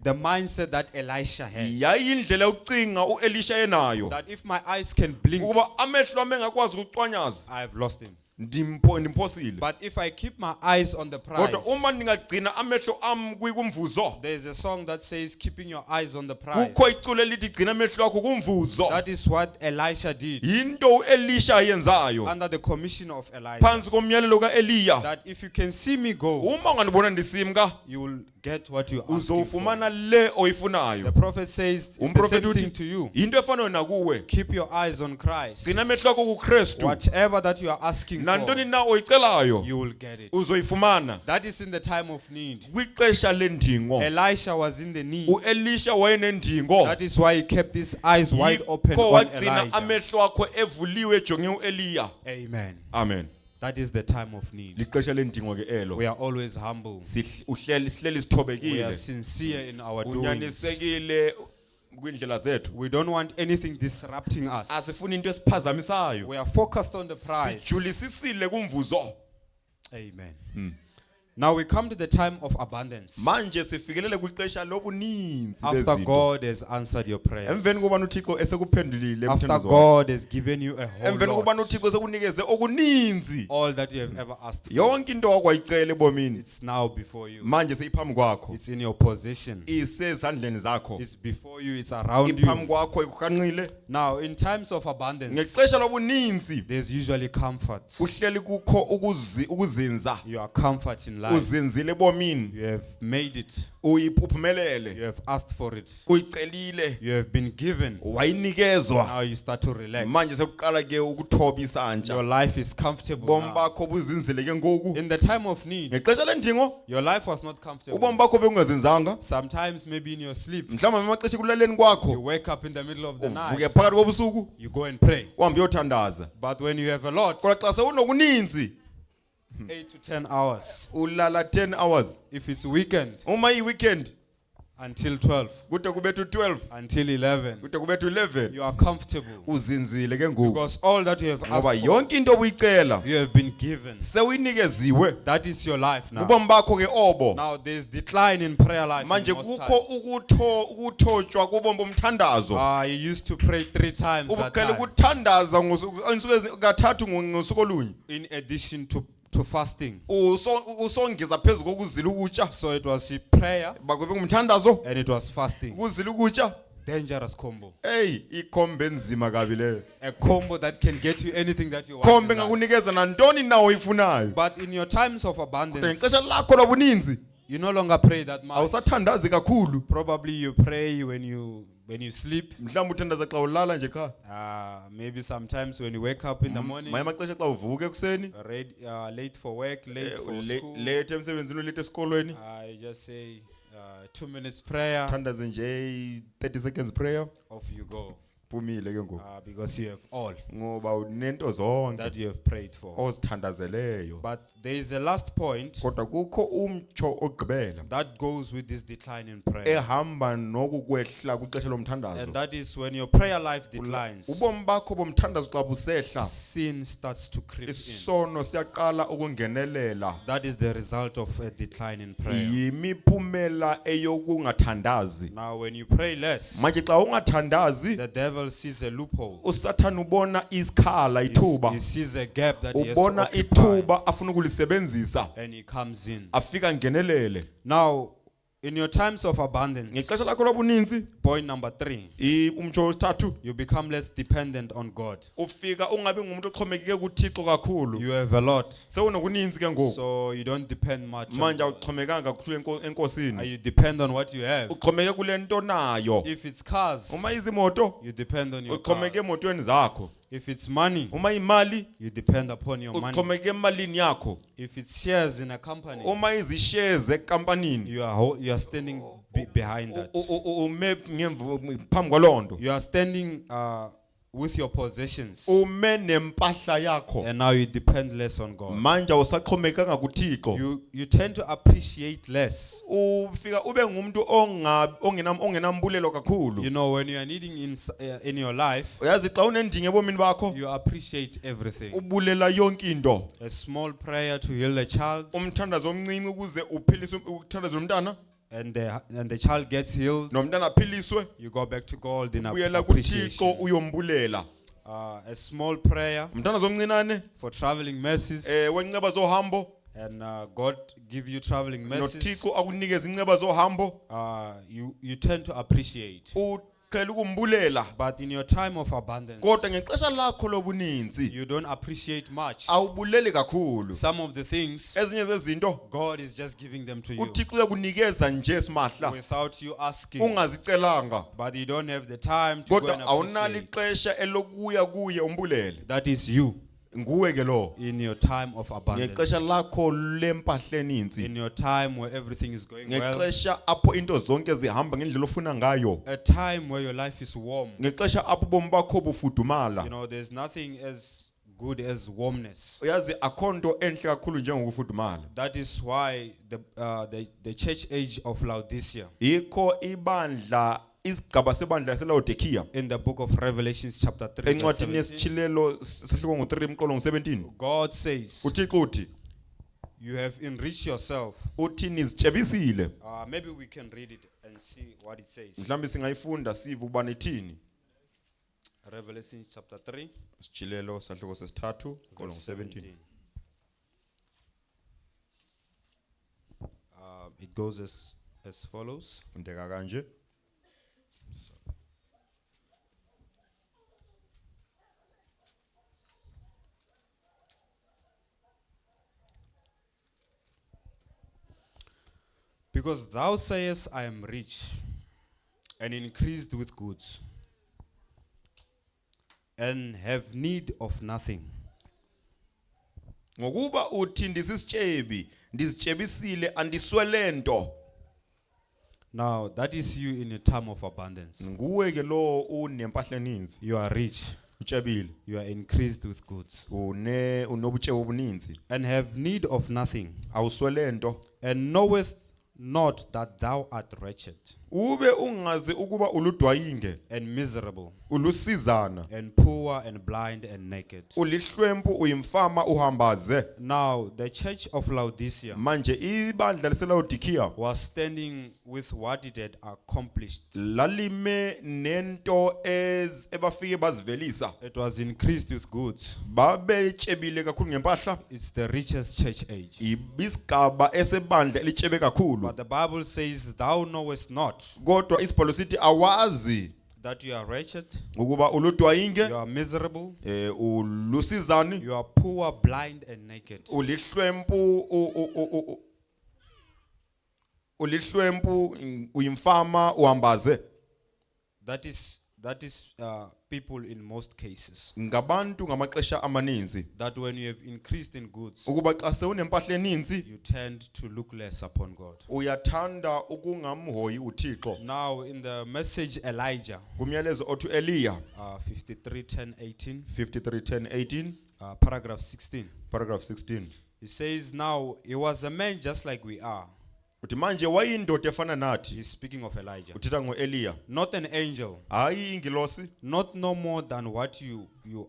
mindset that Elisha had. Yayindlela yokucinga uElisha yenayo. That if my eyes can blink, Ukuba amehlo ame ngakwazi ukucwanyaza. I have lost him. Ndimphosile. But if I keep my eyes on the Kodwa prize, uma ningagcina amehlo ami kumvuzo. there is a song that says keeping your eyes on the prize. Kukho iculo elithi gcina amehlo akho kumvuzo. That is what Elisha did Into uElisha ayenzayo. under the commission of Elijah. Phansi komyalelo kaEliya. That if you can see me go, Uma unganibona ndisimka, you will get what you ask for. uzofumana le oyifunayo. The prophet says it's the Umprofeti same uthi thing to you. into efanayo nakuwe. Keep your eyes on Christ. Gcina amehlo akho kuKristu. Whatever that you are asking Nantoni for, na oyicelayo you will get it. uzoyifumana. That is in the time of need. Kwixesha lendingo Elisha was in the need. uElisha wayenendingo. That is why he kept his eyes wide open Yikho on wagcina Elijah. amehlo akho evuliwe ejonge uEliya. Amen. Amen. That is the time of need. Lixesha lendingo ke elo. We are always humble. Sihleli We are sithobekile. sincere in our doings. Unyanisekile kwindlela zethu. We don't want anything disrupting us. Asifuni into esiphazamisayo. We are focused on the prize. Sijulisisile kumvuzo. Amen. Now we come to the time of abundance. Manje sifikelele kwixesha lobuninzi After bezinto. God has answered your prayers. Emveni kuba uThixo esekuphendulile After emthandazo. God has given you a whole Emveni kuba lot. uThixo sekunikeze okuninzi. All that you have ever asked for. Yonke into okwayicela ebomini It's now before you. manje seyiphambi kwakho. It's in your possession. Isezandleni zakho. It's before you. It's around Iphambi you. kwakho ikuhanqile. Now, in times of abundance, Ngexesha lobuninzi there's usually comfort. kuhleli kukho ukuzinza. You are comfort in life. Uzinzile ebomini. You have made it. Uyiphumelele. You have asked for it. Uyicelile. You have been given. Wayinikezwa. Now you start to relax. Manje sekuqala ke ukuthoba isantya. Your life is comfortable Ubomi now. bakho buzinzile ke ngoku. In the time of need, Ngexesha lendingo your life was not comfortable. ubomi bakho bengungazinzanga. Sometimes maybe in your sleep, Mhlawumbe amaxesha kulaleni you kwakho wake up in the middle of the uvuke night, phakathi kobusuku you go and pray. uhambe uyothandaza. But when you have a lot, Kodwa xa sewunokuninzi 8 to 10 hours. ulala 10 hours. If it's weekend, Uma iweekend until 12, kude kubethu 12 until 11, kude kubethu 11 you are comfortable. uzinzile ke ngoku. Because all that you have Ngoba asked for, yonke into obuyicela you have been given. sewuyinikeziwe. That is your life now. Ubomi bakho ke obo. Now there's decline in prayer life. in Manje most kukho times. ukuthotshwa kubomi bomthandazo. You used to pray 3 times that Ubuqhele time, ukuthandaza ngosuku kathathu ngosuku olunye. in addition to fasting. Usongeza phezulu kokuzila ukutya. So it was prayer Bakube kumthandazo and it was fasting. ukuzila ukutya. Dangerous combo. Hey, ikhombe enzima kabi leyo. A combo that can get you anything that you want. Khombe in life. ngakunikeza nantoni na oyifunayo. But in your times of Kodwa abundance, ngexesha lakho lobuninzi you no longer pray that much. awusathandazi kakhulu. Probably you pray when you sleep. Mhlawumbe uthandaza xa ulala nje ekhaya. Maybe sometimes when you wake up in the morning, Maye amaxesha xa uvuka ekuseni. late for work, late for school. Late emsebenzini late esikolweni. I just say 2 minutes prayer, Thandaze nje 30 seconds prayer. off you go. Phumile ke ngoku. Because you have all Ngoba unento zonke that you have prayed for. ozithandazeleyo. But there is a last point Kodwa kukho umtsho ogqibela that goes with this decline in prayer. ehamba nokukwehla kwixesha lomthandazo. And that is when your prayer life declines, Ubomi bakho bomthandazo xa busehla, sin starts to creep in. isono siyaqala ukungenelela. That is the result of a decline in prayer. Yimiphumela eyokungathandazi. Now, when you pray less, Manje xa ungathandazi, the devil sees a loophole. uSathane ubona isikhala He ithuba. sees a gap that he has to Ubona occupy, ithuba afuna ukulisebenzisa. and he comes in. Afika ngenelele. Now, in your times of abundance, Ngexesha lakho lobuninzi, point number 3, umtsho wesithathu, you become less dependent on God. ufika ungabi ngumuntu oxhomekeke kuThixo kakhulu. You have a lot, Sewunokuninzi ke ngoku. so you don't depend much on Manje God. awuxhomekanga kakhulu enkosini. You depend on what you have. Uxhomeke kule nto nayo. If it's cars, Uma izimoto, you depend on your uxhomeke cars. emotweni zakho. If it's money, Uma imali, you depend upon your money. uxhomeke emalini yakho. If it's shares in a company, Uma izishares ekampanini, you are standing behind that. ume phambi kwaloo nto. You are standing with your possessions, ume nempahla yakho and now you depend less on God. manje awusaxhomekanga kuThixo You tend to appreciate less. ufika ube ngumuntu ongenambulelo kakhulu You know, when you are needing in your life, uyazi xa unendinga ebomini bakho you appreciate everything. ubulela yonke into A small prayer to heal a child, umthandazo omncinci ukuze uphilise ukuthandaza umntana and the child gets healed. nomntana aphiliswe You go back to God in uyela kuThixo appreciation. uyombulela A small prayer umntana omncinane for traveling mercies, wenceba zohambo and God give you traveling mercies. noThixo akunikeza inceba zohambo You tend to appreciate. uqhela ukumbulela But in your time of abundance, kodwa ngexesha lakho lobuninzi you don't appreciate much. awubuleli kakhulu Some of the things, ezinye zezinto God is just giving them to you uThixo uyakunikeza nje simahla without you asking. ungazicelanga But you don't have the time to go and kodwa awunalo appreciate. ixesha elokuya kuye umbulele That is you nguwe ke lo in your time of abundance. ngexesha lakho lempahla eninzi In your time where everything is going well. ngexesha apho into zonke zihamba ngendlela ofuna ngayo A time where your life is warm. ngexesha apho ubomi bakho bufudumala You know, there's nothing as good as warmness. uyazi akho nto enhle kakhulu njengokufudumala That is why the church age of Laodicea, yikho ibandla isigaba sebandla yaseLaodikia in the book of Revelations chapter 3, verse encwadini 17, yesitshilelo sahluko ngo-3 mqolo ngo-17 God says, uthixo uthi you have enriched yourself. uthi nizitshebisile Maybe we can read it and see what it says. mhlawumbe singayifunda sive uba nithini Revelations chapter 3, isitshilelo sahluko sesithathu mqolo verse ngo-17 17. It goes as follows. fundeka kanje Because thou sayest, I am rich and increased with goods, and have need of nothing. ngokuba uthi ndisisityebi ndizitshebisile andiswelento Now, that is you in a time of abundance. nguwe ke lo unempahla eninzi You are rich, utshebile you are increased with goods, unobutyebi obuninzi and have need of nothing, awuswelento and knoweth not that thou art wretched ube ungazi ukuba uludwayinge and miserable, ulusizana and poor and blind and naked. ulihlwempu uyimfama uhambaze Now, the church of Laodicea manje ibandla leseLaodikia was standing with what it had accomplished. lalime nento ebafike bazivelisa It was increased with goods. babetshebile kakhulu ngempahla It's the richest church age. ibisigaba esebandla elitshebe kakhulu But the Bible says, thou knowest not kodwa isibhalo sithi awazi that you are wretched, ukuba uludwayinge you are miserable, ulusizani you are poor, blind, and naked. ulihlwempu uyimfama uhambaze That is people in most cases. ngabantu ngamaxesha amaninzi That when you have increased in goods, ukuba xa sewunempahla eninzi you tend to look less upon God. uyathanda ukungamhoyi uThixo Now, in the message Elijah, kumyalezo othi Eliya 53:10-18, 53:10-18 paragraph 16, paragraph 16 he says, now he was a man just like we are. uthi manje wayindoda efana nathi He's speaking of Elijah. uthetha ngoEliya Not an angel, hayi ingilosi not no more than what you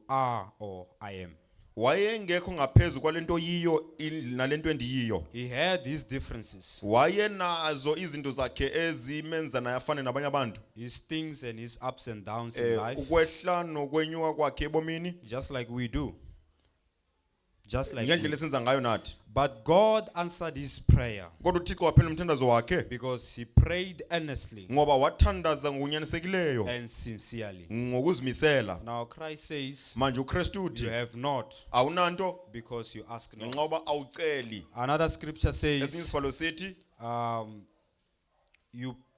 are or I am. wayengekho ngaphezulu kwalento yiyo nalento endiyiyo He had these differences, wayenazo izinto zakhe ezimenza naye afane nabanye abantu his things and his ups and downs in life, ukwehla nokwenyuka kwakhe ebomini just like we do. Just like ngendlela we. esenza ngayo nathi But God answered his prayer kodwa uThixo waphendula umthandazo wakhe because he prayed earnestly ngoba wathandaza ngokunyanisekileyo and sincerely. ngokuzimisela Now Christ says, manje uKristu you uthi have not awunanto because you ask not. ngenxa awuceli Another scripture esinye says, isibhalo sithi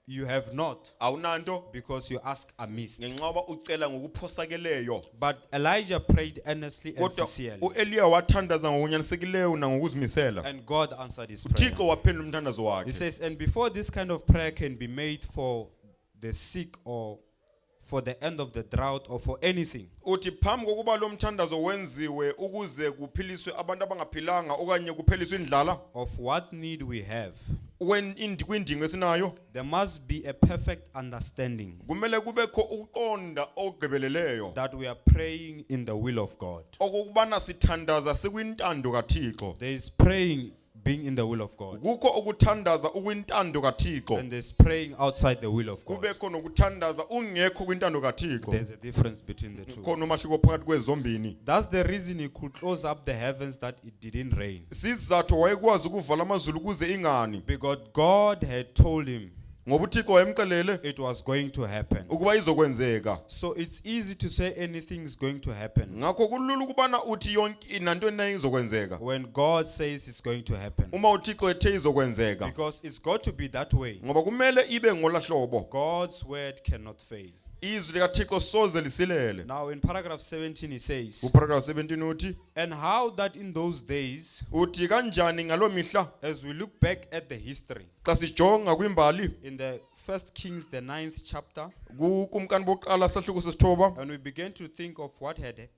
you have not awunanto because you ask amiss. ngenxa ucela ngokuphosakeleyo But Elijah prayed earnestly and kodwa sincerely, uEliya wathandaza ngokunyanisekileyo nangokuzimisela and God answered his prayer. uThixo waphendula umthandazo He wakhe says, and before this kind of prayer can be made for the sick or for the end of the drought or for anything. uthi phambi kokuba lo mthandazo wenziwe ukuze kuphiliswe abantu abangaphilanga okanye kupheliswe indlala Of what need we have, kwindingo esinayo there must be a perfect understanding kumele kubekho ukuqonda ogqibeleleyo that we are praying in the will of God. okubana sithandaza sikwintando kaThixo There is praying being in the will of God, kukho ukuthandaza ukwintando kaThixo and there's praying outside the will of God. kubekho nokuthandaza ungekho kwintando kaThixo There's a difference between the two. khona umahluko phakathi kwezombini That's the reason he could close up the heavens that it didn't rain. sizathu wayekwazi ukuvala amazulu ukuze ingani Because God had told him ngoba uThixo wayemxelele it was going to happen. ukuba izokwenzeka So it's easy to say anything is going to happen ngakho kulula ukubana uthi yonke nanto na izokwenzeka when God says it's going to happen. uma uThixo ethe izokwenzeka Because it's got to be that way. ngoba kumele ibe ngolahlobo God's word cannot fail. izwi likaThixo soze lisilele Now in paragraph 17 he says, uparagraph 17 uthi and how that in those days, uthi kanjani ngaloo mihla as we look back at the history, xa sijonga kwimbali in the 1 Kings, the 9th chapter, kukumkani bokuqala sahluko sesithoba and we began to think of what had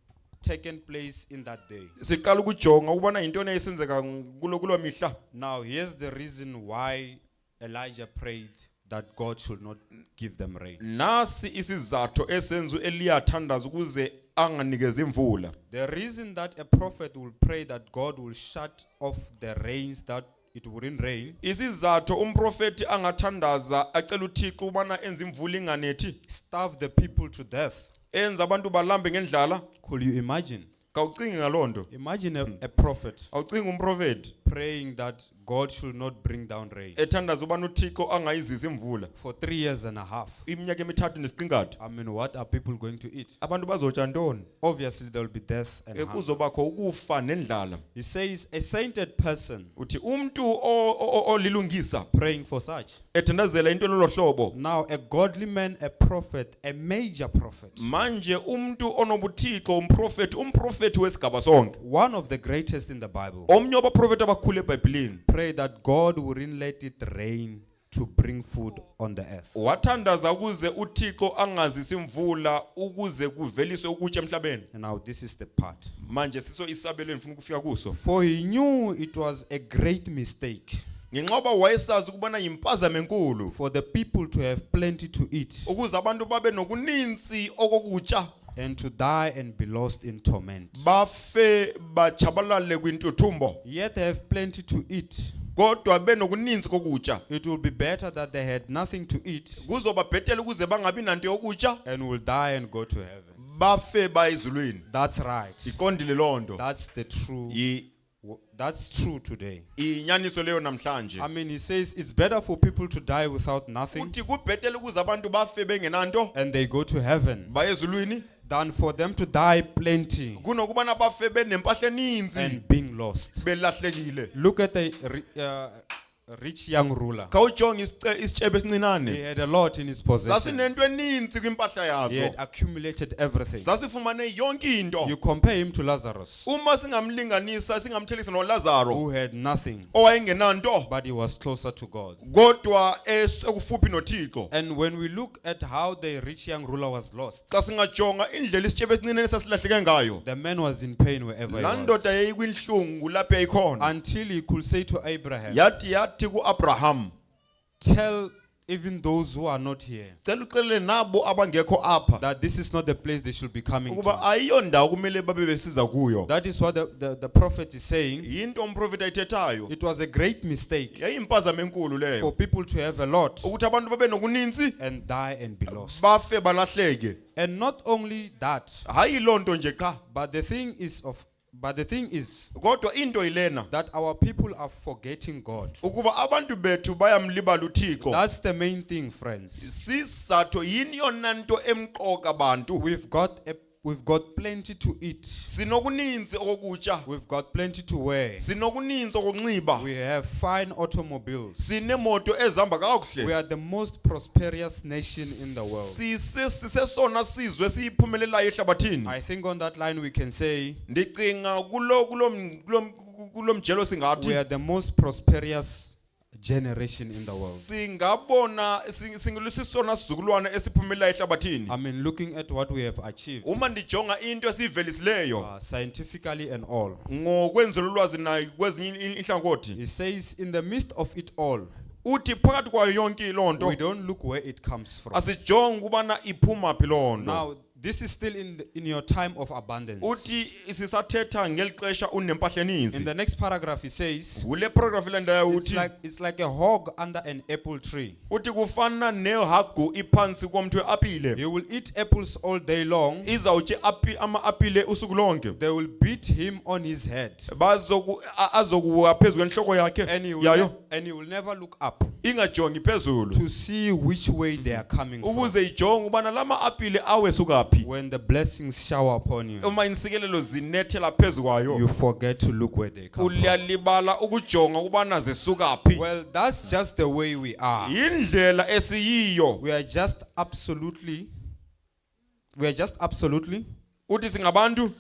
taken place in that day. siqala ukujonga ukubana yintoni eyayisenzeka kuloo mihla Now here's the reason why Elijah prayed that God should not give them rain. nasi isizathu esenzu eliyathandaza ukuze anganikezi imvula The reason that a prophet will pray that God will shut off the rains that it wouldn't rain, isizathu umprofeti angathandaza acela uThixo ubana enze imvula inganethi starve the people to death. enza abantu balambe ngendlala Could you imagine? kawucingi ngalonto Imagine a prophet awucingi umprofeti praying that God should not bring down rain ethandaza ubana uThixo angayizisi imvula for 3 years and a half. iminyaka emithathu nesiqingatha I mean, what are people going to eat? abantu bazotya ntoni Obviously, there will be death and hunger. kuzobakho ukufa nendlala He says, a sainted person uthi umntu olilungisa praying for such. ethandazela into lolohlobo Now, a godly man, a prophet, a major prophet, manje umntu onobuthixo umprofeti wesigaba sonke one of the greatest in the Bible, omnye wabaprofeti abakhulu eBhayibhelini pray that God wouldn't let it rain to bring food on the earth. wathandaza ukuze uThixo angazisi imvula ukuze kuveliswe ukutya emhlabeni And now, this is the part. manje siso isabelo endifuna ukufika kuso For he knew it was a great mistake ngenxoba wayesazi ukubana yimpazamo enkulu for the people to have plenty to eat ukuze abantu babe nokuninzi okokutya and to die and be lost in torment. bafe bachabalale kwintuthumbo Yet they have plenty to eat. kodwa benokuninzi kokutya It will be better that they had nothing to eat kuzoba bhetele ukuze bangabi nanto yokutya and will die and go to heaven. bafe bayezulwini That's right. iqondile lonto That's the true. That's true today. inyaniso leyo namhlanje I mean, he says it's better for people to die without nothing uthi kubhetele ukuze abantu bafe bengenanto and they go to heaven bayezulwini than for them to die plenty kunokubana bafe benempahla eninzi and being lost. belahlekile Look at the rich young ruler. khawujonga isitshebe He esincinane had a lot in his possession. sasinento eninzi kwimpahla He yazo had accumulated everything. sasifumane yonke into You compare him to Lazarus, uma singamlinganisa singamthelisa noLazaro who had nothing, owayengenanto but he was closer to God. kodwa ekufuphi noThixo And when we look at how the rich young ruler was lost, xa singajonga indlela isitshebe esincinane sasilahleke ngayo the man was in pain wherever laa he was. ndoda yayikwinhlungu lapho yayikhona Until he could say to Abraham, yathi kuAbraham tell even those who are not here cela uxelele nabo abangekho apha that this is not the place they should be coming ukuba to. ayiyondawo kumele babe besiza kuyo That is what the prophet is saying. yinto umprofeti ayithethayo It was a great mistake yayiyimpazamo enkulu for leyo people to have a lot ukuthi abantu babe nokuninzi and die and be lost. bafe balahleke And not only that, hayi loo nto nje qha but the thing is kodwa into yilena that our people are forgetting God. ukuba abantu bethu bayamlibala uThixo That's the main thing, friends. sizathu yini yona nto emqoka bantu We've got plenty to eat. sinokuninzi okokutya We've got plenty to wear. sinokuninzi okunxiba We have fine automobiles. sinemoto ezihamba We kakuhle are the most prosperous nation in the world. sisesona sizwe siyiphumelelayo ehlabathini I think on that line we can say ndicinga kulo mjelo we singathi are the most prosperous generation in the world. singabona singilusisona sizukulwane esiphumelela ehlabathini. I mean, looking at what we have achieved, Uma ndijonga into esivelisileyo scientifically and all, ngokwenzululwazi nayo kwezinye inhlangothi, he says, in the midst of it all, uthi phakathi kwayo yonke lonto we don't look where it comes from. asijonga kubana iphuma phi lonto. Now, this is still in your time of abundance. Uthi sisathetha ngelixesha unempahla In eninzi. the next paragraph, he says, Kule paragraph lendayo it's like a hog under an apple tree. uthi kufana nehagu iphansi komthi weapile. He will eat apples all day long. Izawutye ama-apile usuku lonke. They will beat him on his head. Azokuwa phezu kwenhloko yakhe yayo And he will never look up ingajongi phezulu to see which way they are coming from. ukuze ijonge ubana lama apile awe suka phi. When the blessings shower upon you, Uma insikelelo zinethela phezu kwayo you forget to look where they come from. uyalibala ukujonga ubana zisuka phi. Well, that's just the way we are. Indlela esiyiyo. We are just absolutely Uthi singabantu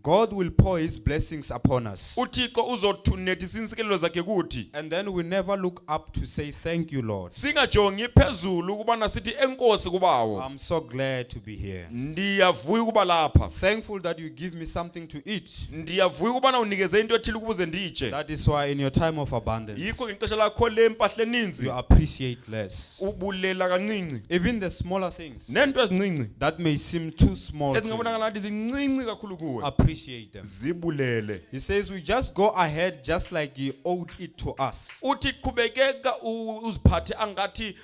God will pour his blessings upon us. uThixo uzothunethisa insikelelo zakhe kuthi. And then we never look up to say thank you, Lord. Singajongi phezulu kubana sithi enkosi kubawo. I'm so glad to be here. Ndiyavuya kuba lapha. Thankful that you give me something to eat. Ndiyavuya kubana unikeze into ethile ukuze nditshe. That is why in your time of abundance, Yikho ngexesha lakho lempahla eninzi you appreciate less. ubulela kancinci. Even the smaller things Nento ezincinci that may seem too small to ezingabonakala you, ngathi zincinci kakhulu kuwe. appreciate them. Zibulele. He says we just go ahead just like he owed it to us. Uthi qhubekeka uziphathe angathi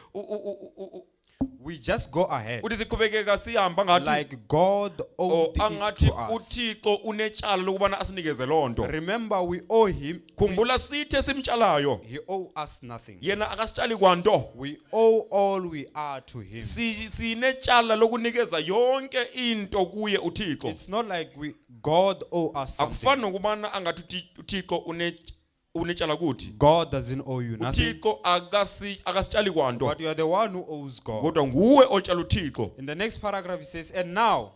We just go ahead uthi siqhubekeka sihamba ngathi like God owed it angathi to us. uThixo unetshalo lokubana asinikeze lonto. Remember, we owe him. Khumbula sithe simtshalayo He owe us nothing. yena akasitshali kwanto. We owe all we are to him. Sinetshalo lokunikeza yonke into kuye uThixo. It's not like God owe us Akufani something. nokubana angathi uThixo unetshalo kuthi. God doesn't owe you nothing, uThixo akasitshali kwanto. but you are the one who owes God. Kodwa nguwe otshala uThixo. In the next paragraph, he says, and now,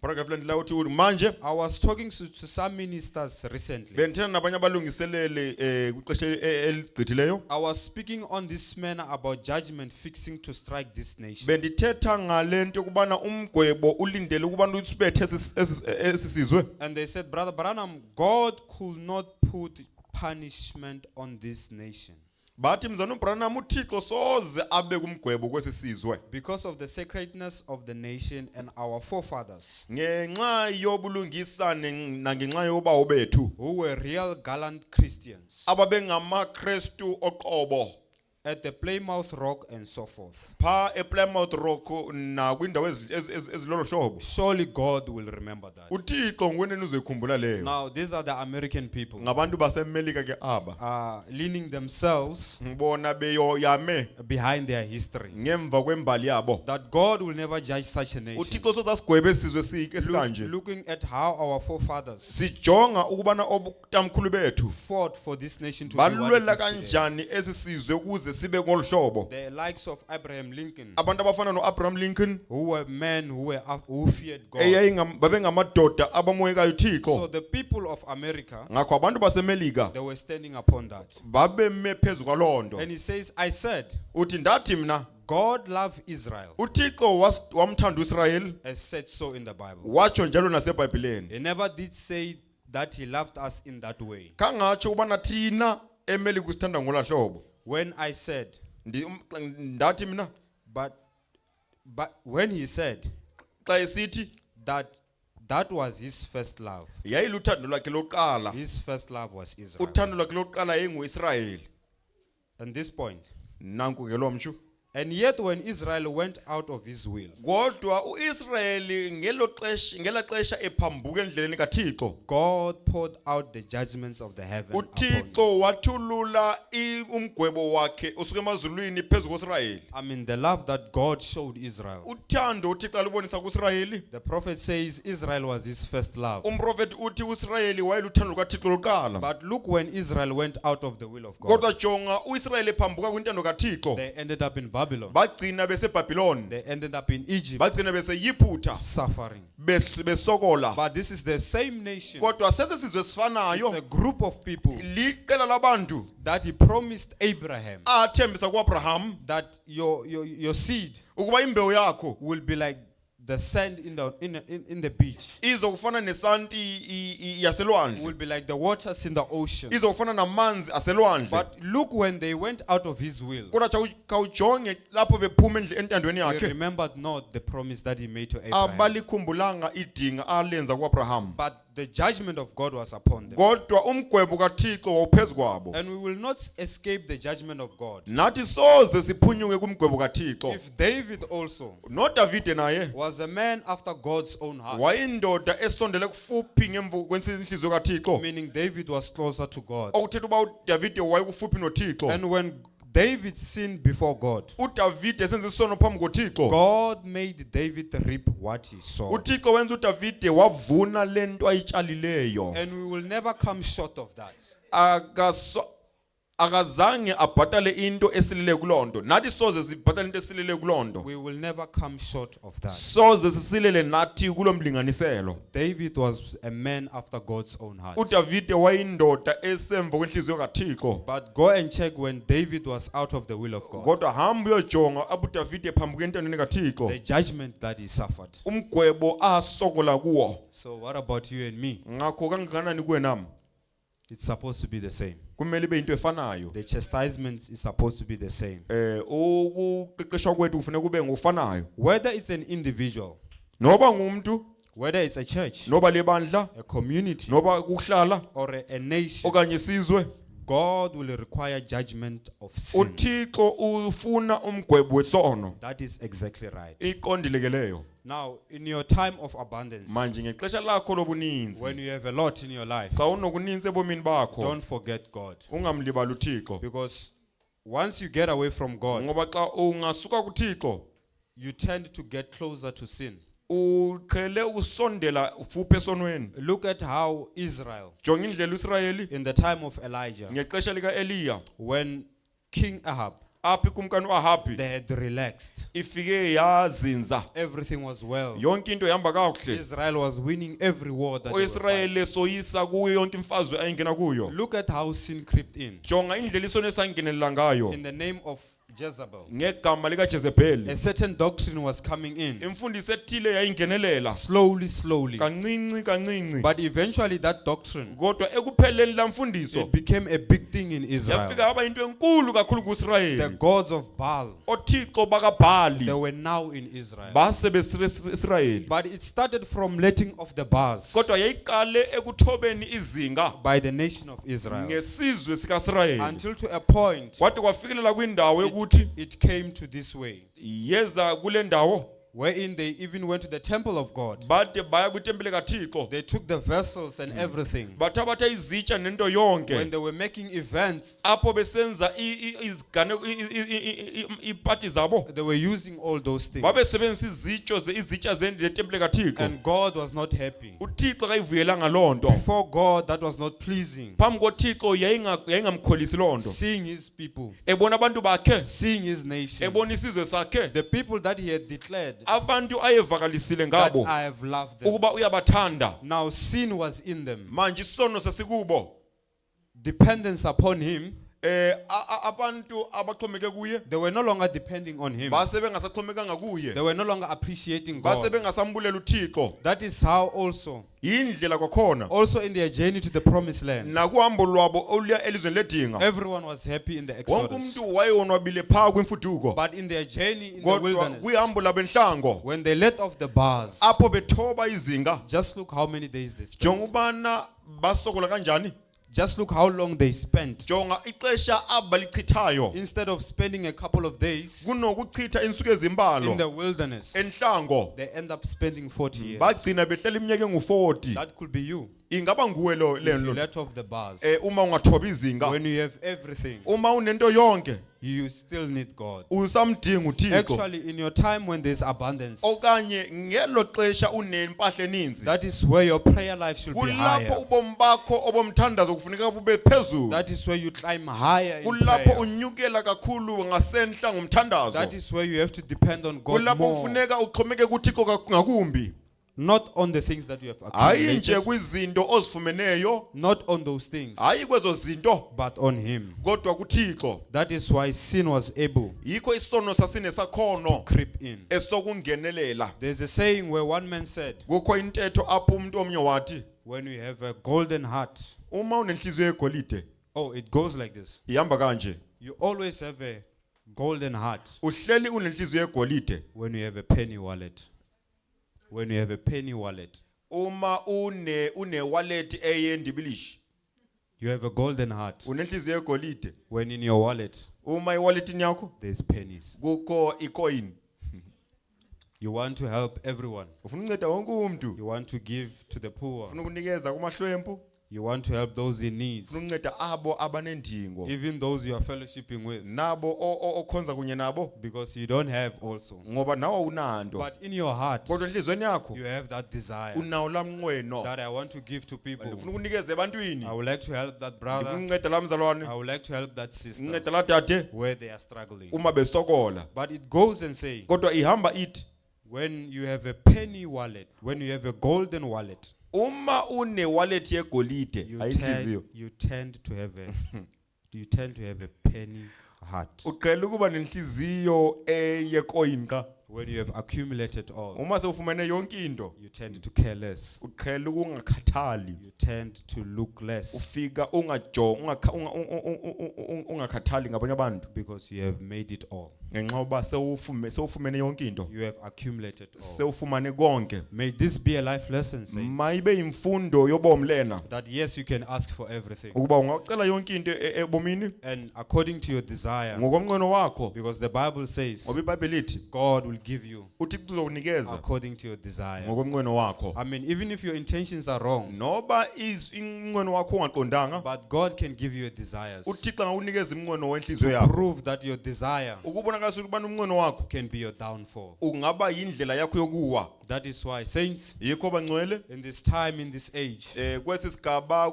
Paragraph landelayo uthi manje I was talking to some ministers recently. bendithena nabanye abalungiselele kwixesha eligqithileyo. I was speaking on this manner about judgment fixing to strike this nation. Bendithetha ngalento kubana umgwebo ulindele ukubana usibethe esisizwe. And they said, Brother Branham, God could not put punishment on this nation Bathi mzana uBranham uThixo soze abe kumgwebo kwesisizwe because of the sacredness of the nation and our forefathers, ngenxa yobulungisa nangenxa yobawo bethu who were real gallant Christians ababengamakrestu oqobo at the Plymouth Rock and so forth. pha ePlymouth Rock na kwindawo ezilolo hlobo. Surely God will remember that. uThixo ngwenene uzekhumbula leyo. Now, these are the American people Ngabantu baseMelika ke aba leaning themselves ngibona beyoyame behind their history. ngemva kwembali yabo. That God will never judge such a nation. uThixo soza sigwebe isizwe esikanje. Looking at how our forefathers Sijonga ukubana obutamkhulu bethu fought for this nation to be what balwela it is today. kanjani esisizwe ukuze sibe ngolu hlobo. The likes of Abraham Lincoln, Abantu abafana noAbraham Lincoln who were men who feared God. babengamadoda abamoyekayo So uThixo. the people of America, Ngakho abantu baseMelika they were standing upon that. babeme phezu kwalonto. And he says, I said, Uthi ndathi mina God loved Israel, uThixo wamthanda uIsrael as said so in the Bible. watsho njalo naseBhayibhelini. He never did say that he loved us in that way. Kangatsho ubana thina eMelika usithanda ngola hlobo. When I said, Ndathi mina but when he said xa esithi that was his first love, yayiluthando lwakhe lokuqala. his first love was Israel. Uthando lwakhe lokuqala yayinguIsrael. At this point, Nanku ke lo mshu. and yet when Israel went out of his will, Kodwa uIsrael ngela xesha ephambuka endleleni kaThixo. God poured out the judgments of the heaven upon him. uThixo wathulula umgwebo wakhe usuka emazulwini phezu koIsrael. I mean, the love that God showed Israel. Uthando uThixo alubonisa kuIsrael. The prophet says Israel was his first love. Umprofeti uthi uIsrael wayeluthando lukaThixo lokuqala. But look when Israel went out of the will of God, Kodwa jonga uIsrael ephambuka kwintando kaThixo. they ended up in Babylon. bagcina besebhabhiloni, They ended up in Egypt bagcina beseyiphutha, suffering. besokola. But this is the same nation. Kodwa sesesizwe It's a sifanayo, group of people liqela labantu that he promised Abraham athembisa kuAbraham that your seed ukuba imbewu yakho will be like the sand in the beach, izokufana nesanti yaselwandle, will be like the waters in the ocean. izokufana namanzi aselwandle. But look, when they went out of his will, Kodwa kawujonge lapho bephuma entandweni they yakhe, remembered not the promise that he made to Abraham. abalikhumbulanga idinga alenza kuAbraham. But the judgment of God was upon them. Kodwa umgwebo kaThixo wawuphezu kwabo. And we will not escape the judgment of God. Nathi soze siphunyuke kumgwebo kaThixo. If David also NoDavide naye was a man after God's own heart, wayindoda esondele kufuphi ngemvu kwenhliziyo kaThixo, meaning David was closer to God. okuthetha uba uDavide wayekufuphi noThixo. And when David sinned before God, uDavide esenza isono phambi koThixo, God made David reap what he sowed. uThixo wenza uDavide wavuna lento ayitshalileyo. And we will never come short of that. Akazange abhatale into esilele kulonto, nathi soze sibhatale into esilele kulonto, We will never come short of that. soze sisilele nathi kulomlinganiselo. David was a man after God's own heart. uDavide wayindoda esemva kwenhliziyo kaThixo. But go and check when David was out of the will of God, Kodwa hamba uyojonga abuDavide phambi kwentandweni kaThixo, the judgment that he suffered. umgwebo asokola kuwo. So what about you and me? Ngakho kangakanani kuwe nami? It's supposed to be the same. Kumele ibe into efanayo. The chastisement is supposed to be the same. Ukuqeqeshwa kwethu kufanele kube ngofanayo. Whether it's an individual, Noba ngumuntu, whether it's a church, noba lebandla, a community, noba kuhlala or a nation, okanye isizwe, God will require judgment of sin. uThixo ufuna umgwebo wesono. That is exactly right. Iqondile ke leyo. Now, in your time of abundance, Manje ngexesha lakho lobuninzi, when you have a lot in your life, xa unokuninzi ebomini bakho, don't forget God. ungamlibali uThixo. Because once you get away from God, Ngoba xa ungasuka kuThixo, you tend to get closer to sin. uqhele usondela ufuphe esonweni. Look at how Israel, Jonga indlela uIsrayeli in the time of Elijah, ngexesha lika Eliya, when King Ahab, aphi kumkani uAhabi they had relaxed. ifike yazinza, Everything was well. yonke into ihamba kakuhle. Israel was winning every war that they were fighting. uIsrayeli soyisa kuyo yonke imfazwe ayingena kuyo. Look at how sin crept in. Jonga indlela isono esangenelela ngayo In the name of Jezebel, ngegama lika Jezebeli. a certain doctrine was coming in, Imfundiso ethile yayingenelela slowly. kancinci. But eventually that doctrine, Kodwa ekupheleni la mfundiso it became a big thing in Israel. yafika yaba into enkulu kakhulu The kuIsrayeli. gods of Baal, Othixo bakaBhali they were now in Israel. base beIsrayeli. But it started from letting off the bars Kodwa yayiqale ekuthobeni izinga by the nation of Israel, ngesizwe sikaIsrayeli. until to a point Kwathi kwafikelela kwindawo yokuthi it came to this way, yeza kule ndawo wherein they even went to the temple of God. bade baya kwitempile kaThixo, They took the vessels and everything. bathabatha izitsha nento When yonke, they were making events, apho besenza izigane ipati zabo, they were using all those things. babesebenzisa izitsha zetempile kaThixo. And God was not happy. uThixo kayivuyelanga lonto. Before God, that was not pleasing. Phambi koThixo yayingamkholisi lonto. Seeing his people, Ebona abantu bakhe, seeing his nation, ebona isizwe sakhe, the people that he had declared abantu ayevakalisile that ngabo I have loved them. ukuba uyabathanda. Now sin was in them. Manje isono sasikubo. Dependence upon him, Abantu abaxhomeke kuye they were no longer depending on him. base bengasaxhomekanga kuye, They were no longer appreciating base God. bengasambulela uThixo. That is how also Yindlela kwakhona in their journey to the promised land, nakuhambo lwabo oluya elizweni ledinga, everyone was happy in the wonke Exodus. umuntu wayewonwabile phaa kwimfuduko. But in their journey in the Kodwa wilderness, kwihambo labenhlango when they let off the bars, apho bethoba izinga, just look how many days they spent. jonga ubana basokola kanjani, Just look how long they spent. jonga ixesha abalichithayo Instead of spending a couple of days kunokuchitha insuku in ezimbalo the wilderness, enhlango, they end up spending 40 years. bagcina behlela iminyaka engu-40. That could be you. Ingaba nguwe lo If you lento let off the bars. uma ungathobi izinga, When you have everything, uma unento yonke, you still need God. usamdinga uThixo Actually, in your time when there's abundance, okanye ngelo xesha unempahla eninzi that is where your prayer life should be kulapho higher. ubomi bakho obomthandazo kufuneka bube phezulu That is where you climb higher in kulapho prayer. unyukela kakhulu ngasenhla ngomthandazo That is where you have to depend on God kulapho more. kufuneka uxhomeke kuThixo ngakumbi Not on the things that you have hayi nje accumulated, kwizinto ozifumeneyo not on those things, hayi kwezo zinto but on Him. kodwa kuThixo That is why sin was able yikho isono sasinesakhono creep in. esokungenelela There's a saying where one man said, kukho intetho apho umuntu omnye wathi when you have a golden heart, uma unenhliziyo yegolide oh, it goes like this. ihamba kanje You always have a golden heart uhleli unenhliziyo yegolide when you have a penny wallet. When you have a penny wallet, uma une wallet eyendibilishi you have a golden heart. unenhliziyo yegolide When in your wallet, uma iwalletini yakho there's pennies. kukho icoin You want to help everyone. ufuna unceda wonke umuntu You want to give to the poor. ufuna ukunikeza kumahlwempu You want to help those in needs. ufuna unceda abo abanendingo Even those you are fellowshipping with. nabo okhonza kunye nabo Because you don't have also. ngoba nawe unanto But in your heart, kodwa enhlizweni yakho you have that desire unawo lamnqweno that I want to give to people. ufuna ukunikeza ebantwini I would like to help that ufuna brother. unceda la mzalwane I would like to help that sister unceda la dade where they are struggling. uma besokola But it goes and say, kodwa ihamba ithi when you have a penny wallet, when you have a golden wallet, uma une wallet yegolide ayinhliziyo you tend to have a you tend to have a penny heart. uqhela ukuba nenhliziyo eyecoin ka When you have accumulated all, uma sewufumene yonke into you tend to care less. uqhela ukungakhathali You tend to look less ufika ungakhathali ngabanye abantu because you have made it all. ngenxa yoba sewufumene yonke into You have accumulated all. sewufumane konke May this be a life lesson, saints, mayibe imfundo yobomi lena that yes, you can ask for everything. ukuba ungacela yonke into ebomini And according to your desire, ngokomnqweno wakho because the Bible says ngoba iBhayibheli lithi God will give you uThixo uzokunikeza according to your desire. ngokomnqweno wakho I mean, even if your intentions are wrong, noba inqweno wakho ungaqondanga but God can give you your desires. uThixo angakunikeza imnqweno wenhliziyo yakho Prove that your desire ukubonakalisa ukuba umnqweno wakho can be your downfall. ungaba yindlela yakho yokuwa That is why, saints, yikho bangcwele in this time, in this age, kwesi sigaba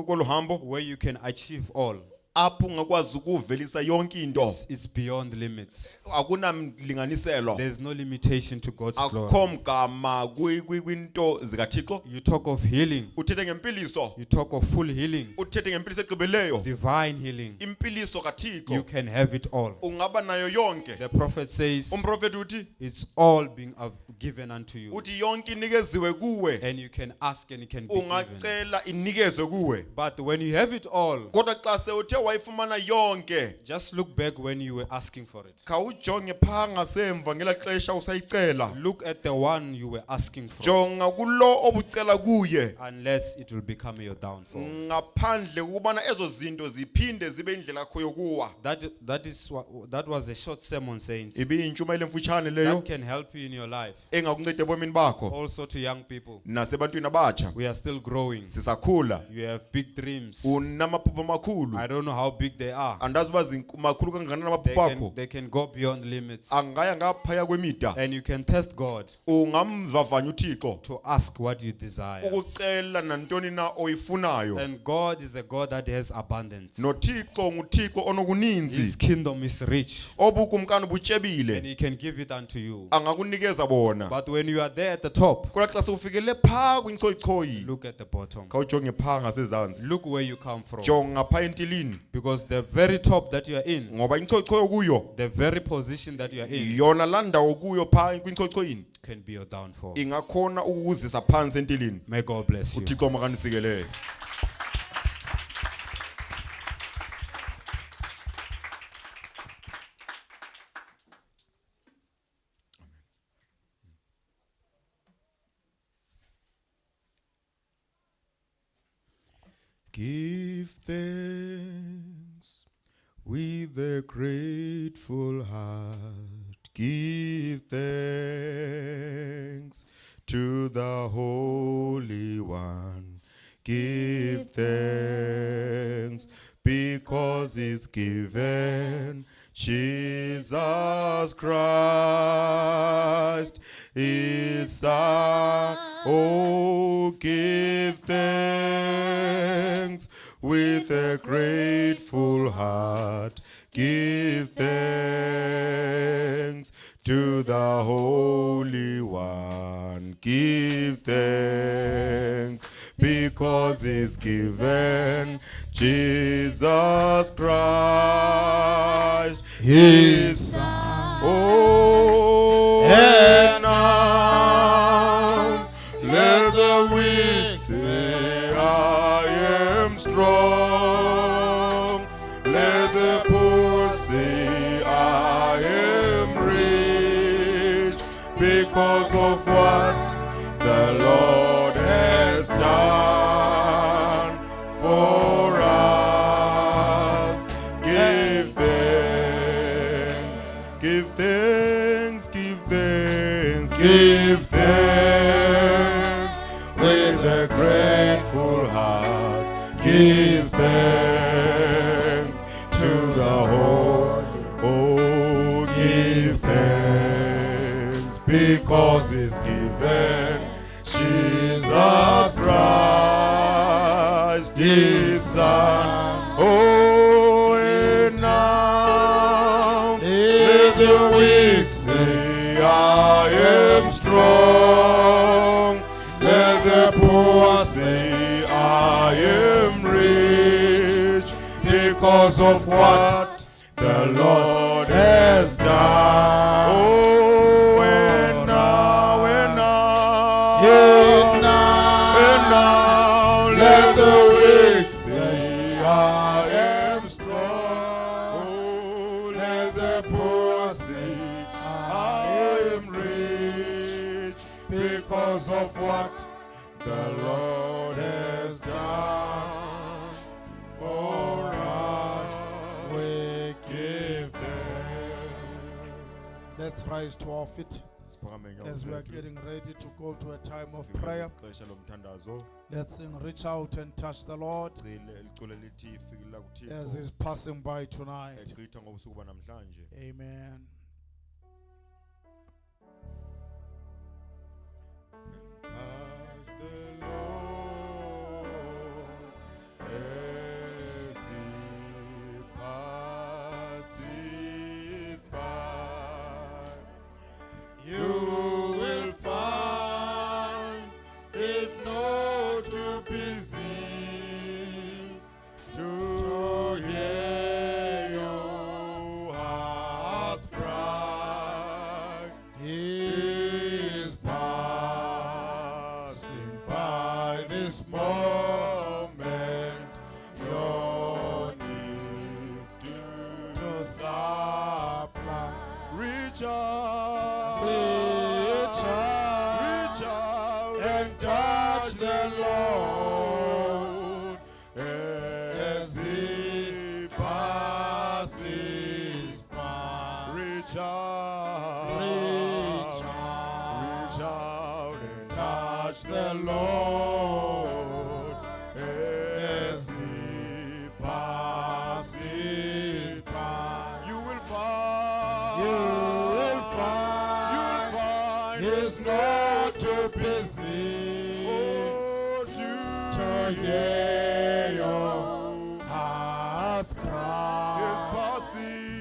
koluhambo where you can achieve all, apho ungakwazi ukuvelisa yonke into it's beyond limits. akunamlinganiselo There's no limitation to God's akukho glory. mgama kwinto zikaThixo You talk of healing, uthethe ngempiliso you talk of full healing, uthethe ngempiliso egqibeleyo divine healing. impiliso You kaThixo can have it all. ungaba nayo yonke The prophet says, umprofeti uthi it's all being given unto you. uthi yonke inikeziwe kuwe And you can ask and it can be given. ungacela inikezwe kuwe But when you have it all, kodwa xa sewuthe wayifumana yonke just look back when you were asking for it. khawujonge phaa ngasemva ngela xesha usayicela Look at the one you were asking for, jonga kulo obucela kuye unless it will become your downfall. ngaphandle kokubana ezo zinto ziphinde zibe indlela yakho yokuwa That was a short sermon, saints. ibiyintshumayelo emfutshane leyo That can help you in your life. engakunceda ebomini bakho Also to young people, nasebantwini abatsha we are still growing. sisakhula You have big dreams. unamaphupho amakhulu I don't know how big they are. andazi uba makhulu kangakanani amaphupho akho They can go beyond limits. angaya ngaphaya kwemida And you can test God ungamvavanya uThixo to ask what you desire. ukucela nantoni na oyifunayo And God is a God that has abundance. noThixo nguThixo His onokuninzi kingdom is rich obukumkani and butyebile He can give it unto you. angakunikeza bona But when you are there at the top, kodwa xa sewufikele phaa kwinchoyichoyi look at the bottom. khawujonge phaa ngasezantsi Look where you come from. jonga phaa entilini Because the very top that you are in, ngoba inchoyichoyi okuyo the very position that you are in, yona laa ndawo kuyo phaa kwinchoyichoyini can be your downfall. ingakhona ukukuzisa phansi entilini May God bless you. uThixo makanisikele Give thanks with a grateful heart. Give thanks to the Holy One. Give thanks because it's given Jesus Christ, His Son. Oh, give thanks with a grateful heart. Give thanks to the Holy One. Give thanks because He's given Jesus Christ, His Son. Oh, and now let the weak say, I am strong. Let the poor say, I am rich, because of what the Lord has done for us. Give thanks, give thanks, give thanks, give thanks with a grateful heart. Give thanks to the Holy. Oh, give thanks because He's given Jesus Christ, His Son. Oh, and now let the weak say, I am strong. Let the poor say, I am rich, because of what the Lord has done. Oh, and now, and now, and now, let the weak say, I am strong. Oh, let the poor say, I am rich, because of what the Lord has done for us. We give thanks. Let's rise to our feet as we are getting ready to go to a time of prayer. Let's sing, reach out and touch the Lord as He's passing by tonight. Amen. Touch the Lord as He passes by. You will find He's not too busy to hear your heart's cry. He's passing by this moment. Your needs to supply. Reach out, reach out, and touch the Lord as He passes by. Reach out, reach out, and touch the Lord as He passes by. You will find, He's not too busy to hear your heart's cry.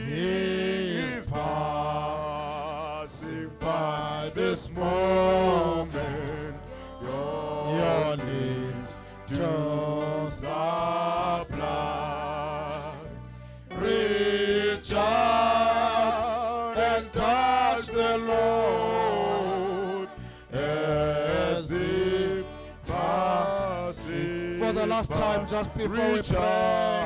He's passing by this moment. Your needs to supply. Reach out and touch the Lord as He passes. For the last time, just before we Reach pray,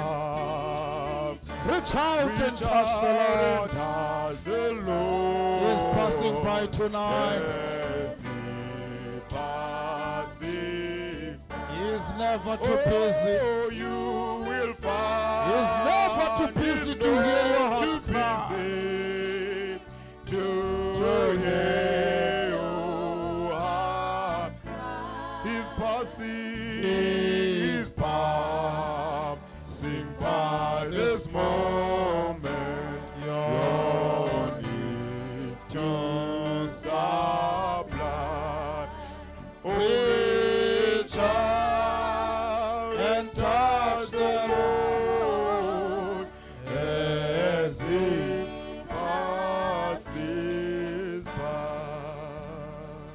out, reach out and touch the Lord. touch the Lord. He's passing by tonight. As He passes. He's never too busy. Oh, you will find. He's never too busy to hear your heart's cry. To hear your heart's cry. He's passing by this moment. reach out and touch the Lord as He passes by.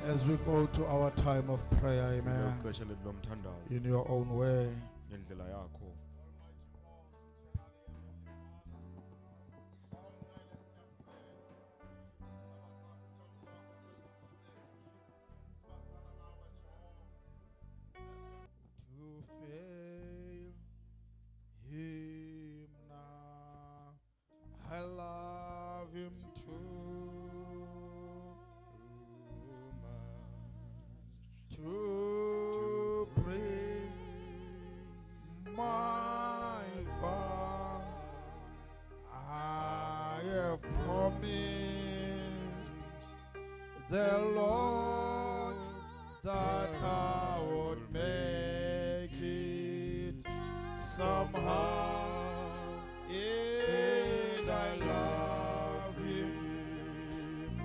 As we go to our time of prayer, amen, Ixesha lethu lomthandazo in your own way. ngendlela yakho. To fail Him now, I love Him too much. To bring my vow, I have promised the Lord that I would make it somehow, and I love Him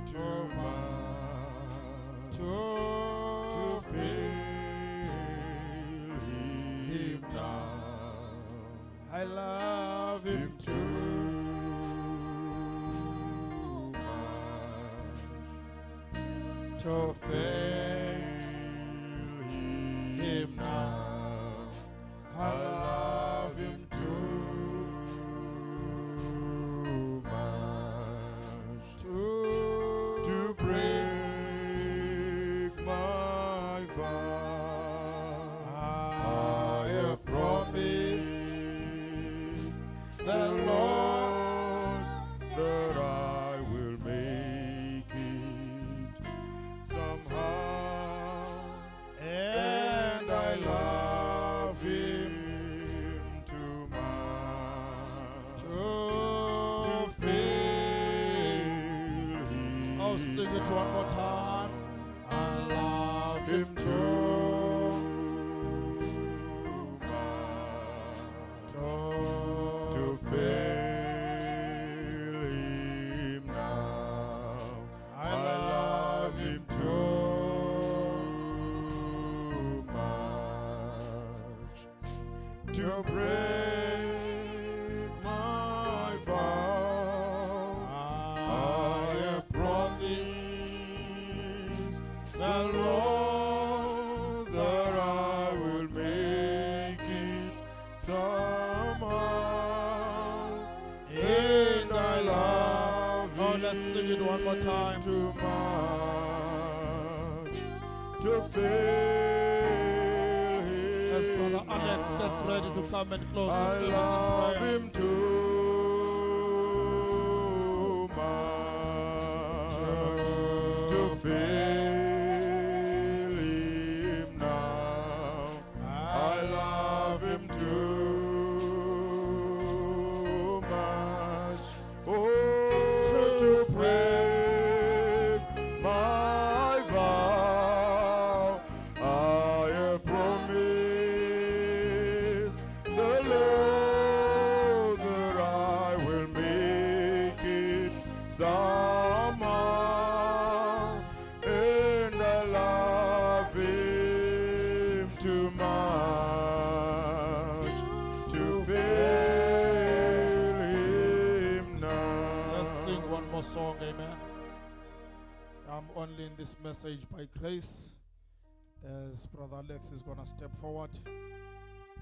too much to fail Him now. I love Him too much to fail Him now. I love Him too much to break my vow. I have promised the Lord that I will make it somehow, and I love Him too much to fail Him. I'll sing it one more time. I love Him too much to fail Him now. I love Him too much to break my vow. I have promised the Lord that I will make it somehow, and I love Him. Oh, let's sing it one more time. Too much to fail Him. As Brother Alex gets ready to come and close the service in prayer. I love Him too much to fail Him now. I love Him too much, oh, to break my vow. I have promised the Lord that I will make it somehow, and I love Him too much to fail Him now. Let's sing one more song, amen. I'm only in this message by grace. As Brother Alex is going to step forward,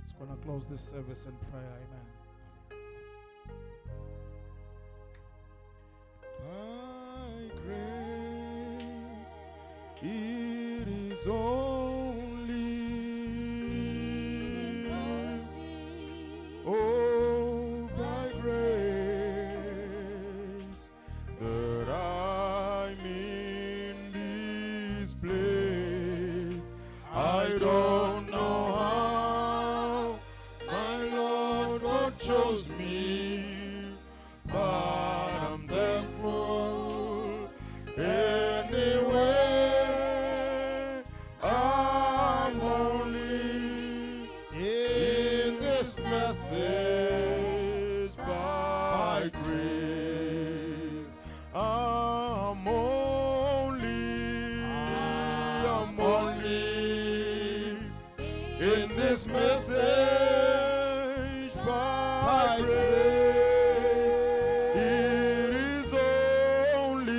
he's going to close this service in prayer, amen. By grace, it is only, oh, by grace that I'm in this place. I don't know how my Lord God chose me, but I'm thankful anyway. I'm only in this message by grace. I'm only this message by grace. It is only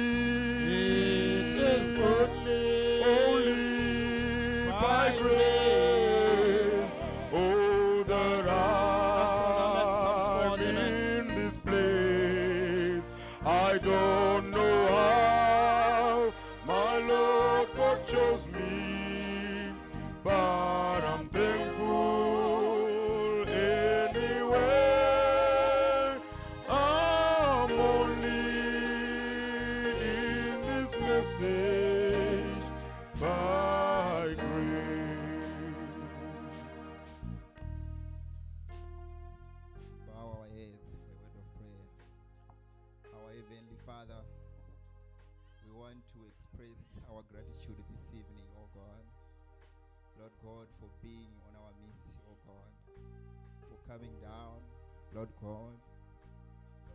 by grace. Oh, that I'm in this place. I don't know how my Lord God chose me, but I'm thankful anyway. I'm only in this message by grace. Bow our heads for a word of prayer. Our Heavenly Father, we want to express our gratitude this evening, oh God. Lord God, for being on our midst, oh God. For coming down, Lord God,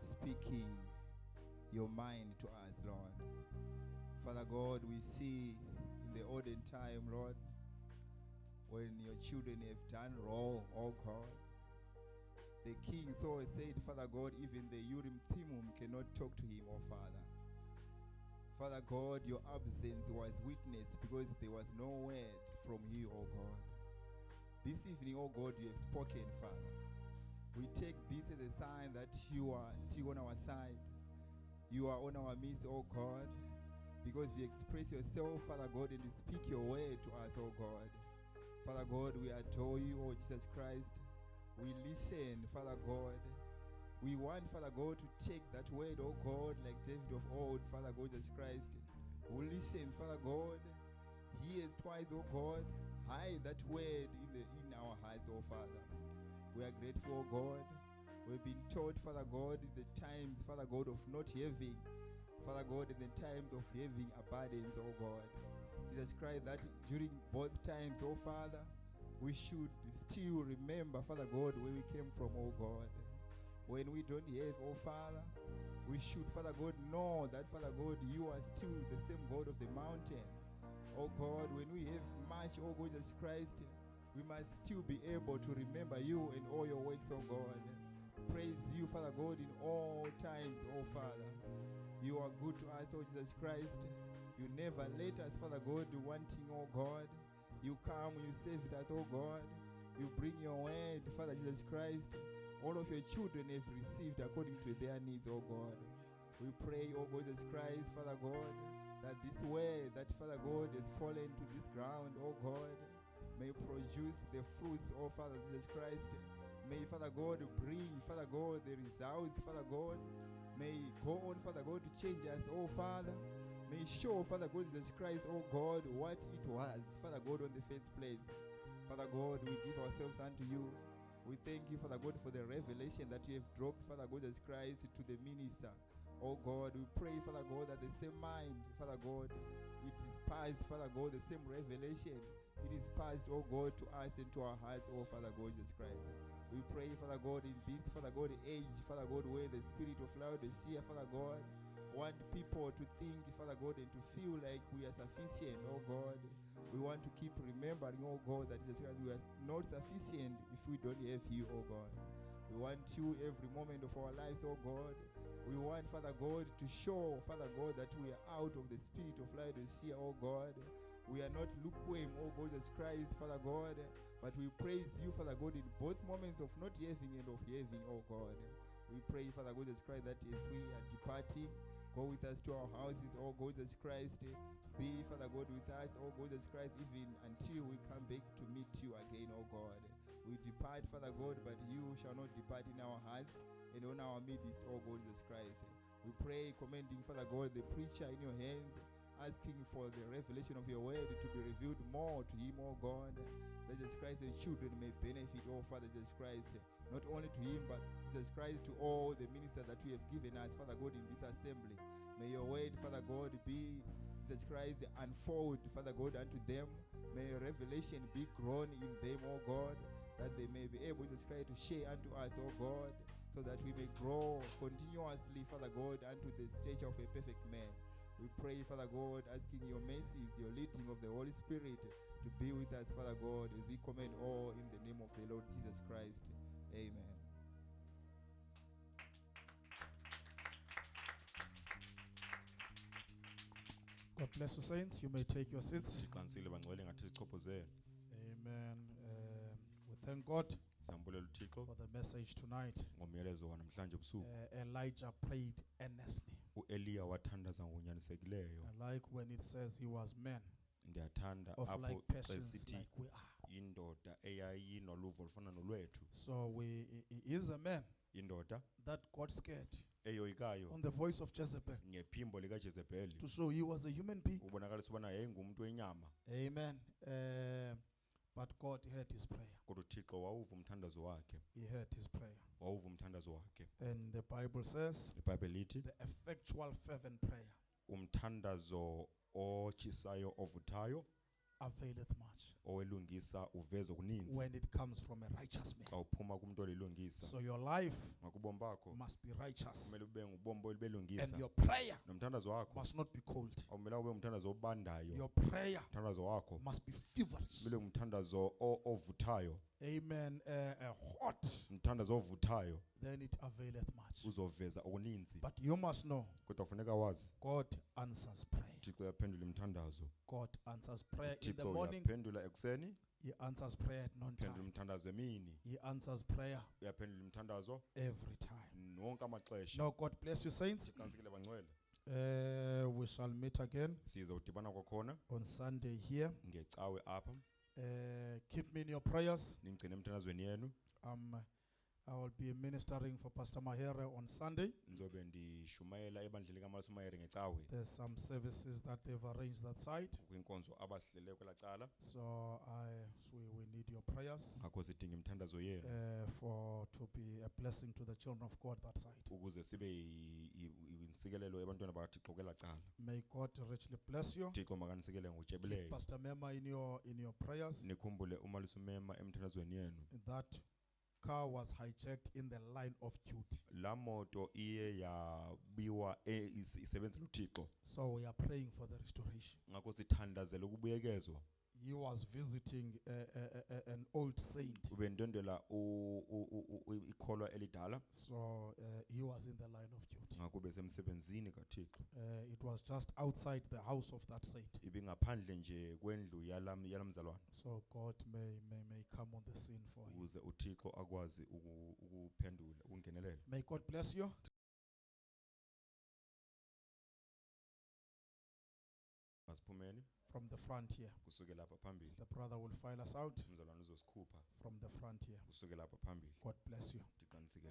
speaking your mind to us, Lord. Father God, we see in the olden time, Lord, when your children have done wrong, oh God, the king so said, Father God, even the Urim Thummim cannot talk to him, oh Father. Father God, your absence was witnessed because there was no word from you, oh God. This evening, oh God, you have spoken, Father. We take this as a sign that you are still on our side. You are on our midst, oh God, because you express yourself, Father God, and you speak your word to us, oh God. Father God, we adore you, oh Jesus Christ. We listen, Father God. We want, Father God, to take that word, oh God, like David of old, Father God, Jesus Christ. We listen, Father God. Hears twice, oh God. Hide that word in our hearts, oh Father. We are grateful, oh God. We've been taught, Father God, in the times, Father God, of not having, Father God, in the times of having abundance, oh God. Jesus Christ, that during both times, oh Father, we should still remember, Father God, where we came from, oh God. When we don't have, oh Father, we should, Father God, know that, Father God, you are still the same God of the mountain. Oh God, when we have much, oh God, Jesus Christ, we must still be able to remember you and all your works, oh God. Praise you, Father God, in all times, oh Father. You are good to us, oh Jesus Christ. You never let us, Father God, wanting, oh God. You come, you save us, oh God. You bring your word, Father Jesus Christ. All of your children have received according to their needs, oh God. We pray, oh God, Jesus Christ, Father God, that this word that, Father God, has fallen to this ground, oh God, may produce the fruits, oh Father Jesus Christ. May, Father God, bring, Father God, the results, Father God. May go on, Father God, to change us, oh Father. May show, Father God, Jesus Christ, oh God, what it was, Father God, on the first place. Father God, we give ourselves unto you. We thank you, Father God, for the revelation that you have dropped, Father God, Jesus Christ, to the minister. Oh God, we pray, Father God, that the same mind, Father God, it is passed, Father God, the same revelation. It is passed, oh God, to us and to our hearts, oh Father God, Jesus Christ. We pray, Father God, in this, Father God, age, Father God, where the spirit of Laodicea, Father God, want people to think, Father God, and to feel like we are sufficient, oh God. We want to keep remembering, oh God, that Jesus Christ, we are not sufficient if we don't have you, oh God. We want you every moment of our lives, oh God. We want, Father God, to show, Father God, that we are out of the spirit of Laodicea, oh God. We are not lukewarm, oh God, Jesus Christ, Father God, but we praise you, Father God, in both moments of not having and of having, oh God. We pray, Father God, Jesus Christ, that as we are departing, go with us to our houses, oh God, Jesus Christ. Be, Father God, with us, oh God, Jesus Christ, even until we come back to meet you again, oh God. We depart, Father God, but you shall not depart in our hearts and on our midst, oh God, Jesus Christ. We pray, commending, Father God, the preacher in your hands, asking for the revelation of your word to be revealed more to him, oh God. That Jesus Christ, the children may benefit, oh Father Jesus Christ, not only to him, but Jesus Christ, to all the ministers that you have given us, Father God, in this assembly. May your word, Father God, be, Jesus Christ, unfold, Father God, unto them. May your revelation be grown in them, oh God, that they may be able, Jesus Christ, to share unto us, oh God, so that we may grow continuously, Father God, unto the stature of a perfect man. We pray, Father God, asking your mercies, your leading of the Holy Spirit to be with us, Father God, as we commend all in the name of the Lord Jesus Christ. Amen. God bless you, saints. You may take your seats. Siqanisile bangcwele ngathi sichophoze. Amen. We thank God Siyambulela uThixo for the message tonight. ngomyalezo wanamhlanje ebusuku. Elijah prayed earnestly. uEliya wathandaza ngonyanisekileyo. I like when it says he was man Ndiyathanda of apho like persons sithi like we are. indoda eyayinoluvo lufana nolwethu. So he is a man Indoda that got scared eyoyikayo on the voice of Jezebel ngephimbo likaJezebeli. to show he was a human being. Ubonakalisa ubana yayingumuntu wenyama. Amen. But God heard his prayer. Kodwa uThixo wawuva umthandazo wakhe. He heard his prayer. Wawuva umthandazo wakhe. And the Bible says iBhayibheli lithi the effectual fervent prayer umthandazo otshisayo ovuthayo availeth much owelungisa uveza okuninzi when it comes from a righteous man. xa uphuma kumuntu olilungisa. So your life Ngakubomi bakho must be righteous, kumele ube ngubomi and belungisa. your prayer Nomthandazo wakho must not be cold. awumele ube umthandazo obandayo. Your prayer Umthandazo wakho must be feverish. kumele umthandazo ovuthayo. Amen. Hot. Umthandazo ovuthayo Then it availeth much. uzoveza okuninzi. But you must know, Kodwa kufuneka wazi God answers prayer. uThixo uyaphendula imthandazo. God answers prayer in the uThixo morning. uyaphendula ekuseni, He answers prayer at uphendula noontime. umthandazo emini, He answers prayer uyaphendula imthandazo every time. wonke amaxesha. Now, God bless you, saints. Siqinisekile bangcwele. We shall meet again Siza udibana kwakhona on Sunday here. ngecawe apha. Keep me in your prayers. Nimgcine emthandazweni yenu. I will be ministering for Pastor Mahere on Sunday. Ngizobe ndishumayela ebandleni kaMalusi Mayere ngecawe. There's some services that they've arranged that side. Kwinkonzo abahlele kwela cala. So we need your prayers Ngakho sidinga imthandazo yenu for to be a blessing to the children of God that side. ukuze sibe insikelelo ebantwana bakaThixo kwela cala. May God richly bless you. uThixo makanisikele Keep ngokujebileyo. Pastor Mema in your prayers. Nikhumbule uMalusi Mema emthandazweni yenu. That car was hijacked in the line of duty. La moto iye yabiwa isebenzela uThixo. So we are praying for the restoration. Ngakho sithandazela ukubuyekezwa. He was visiting an old saint. Ubendondela ikholwa elidala. So he was in the line of duty. Ngakho besemsebenzini kaThixo. It was just outside the house of that saint. Ibingaphandle nje kwendlu yalamzalwane. So God may come on the scene for you. Ukuze uThixo akwazi ukuphendula ukungenelela. May God bless you. Masiphumeni From the front here. kusuke lapha phambili. The brother will file us out Umzalwane uzosikhupha from the front here. kusuke lapha phambili. God bless you. Ndiqinisekile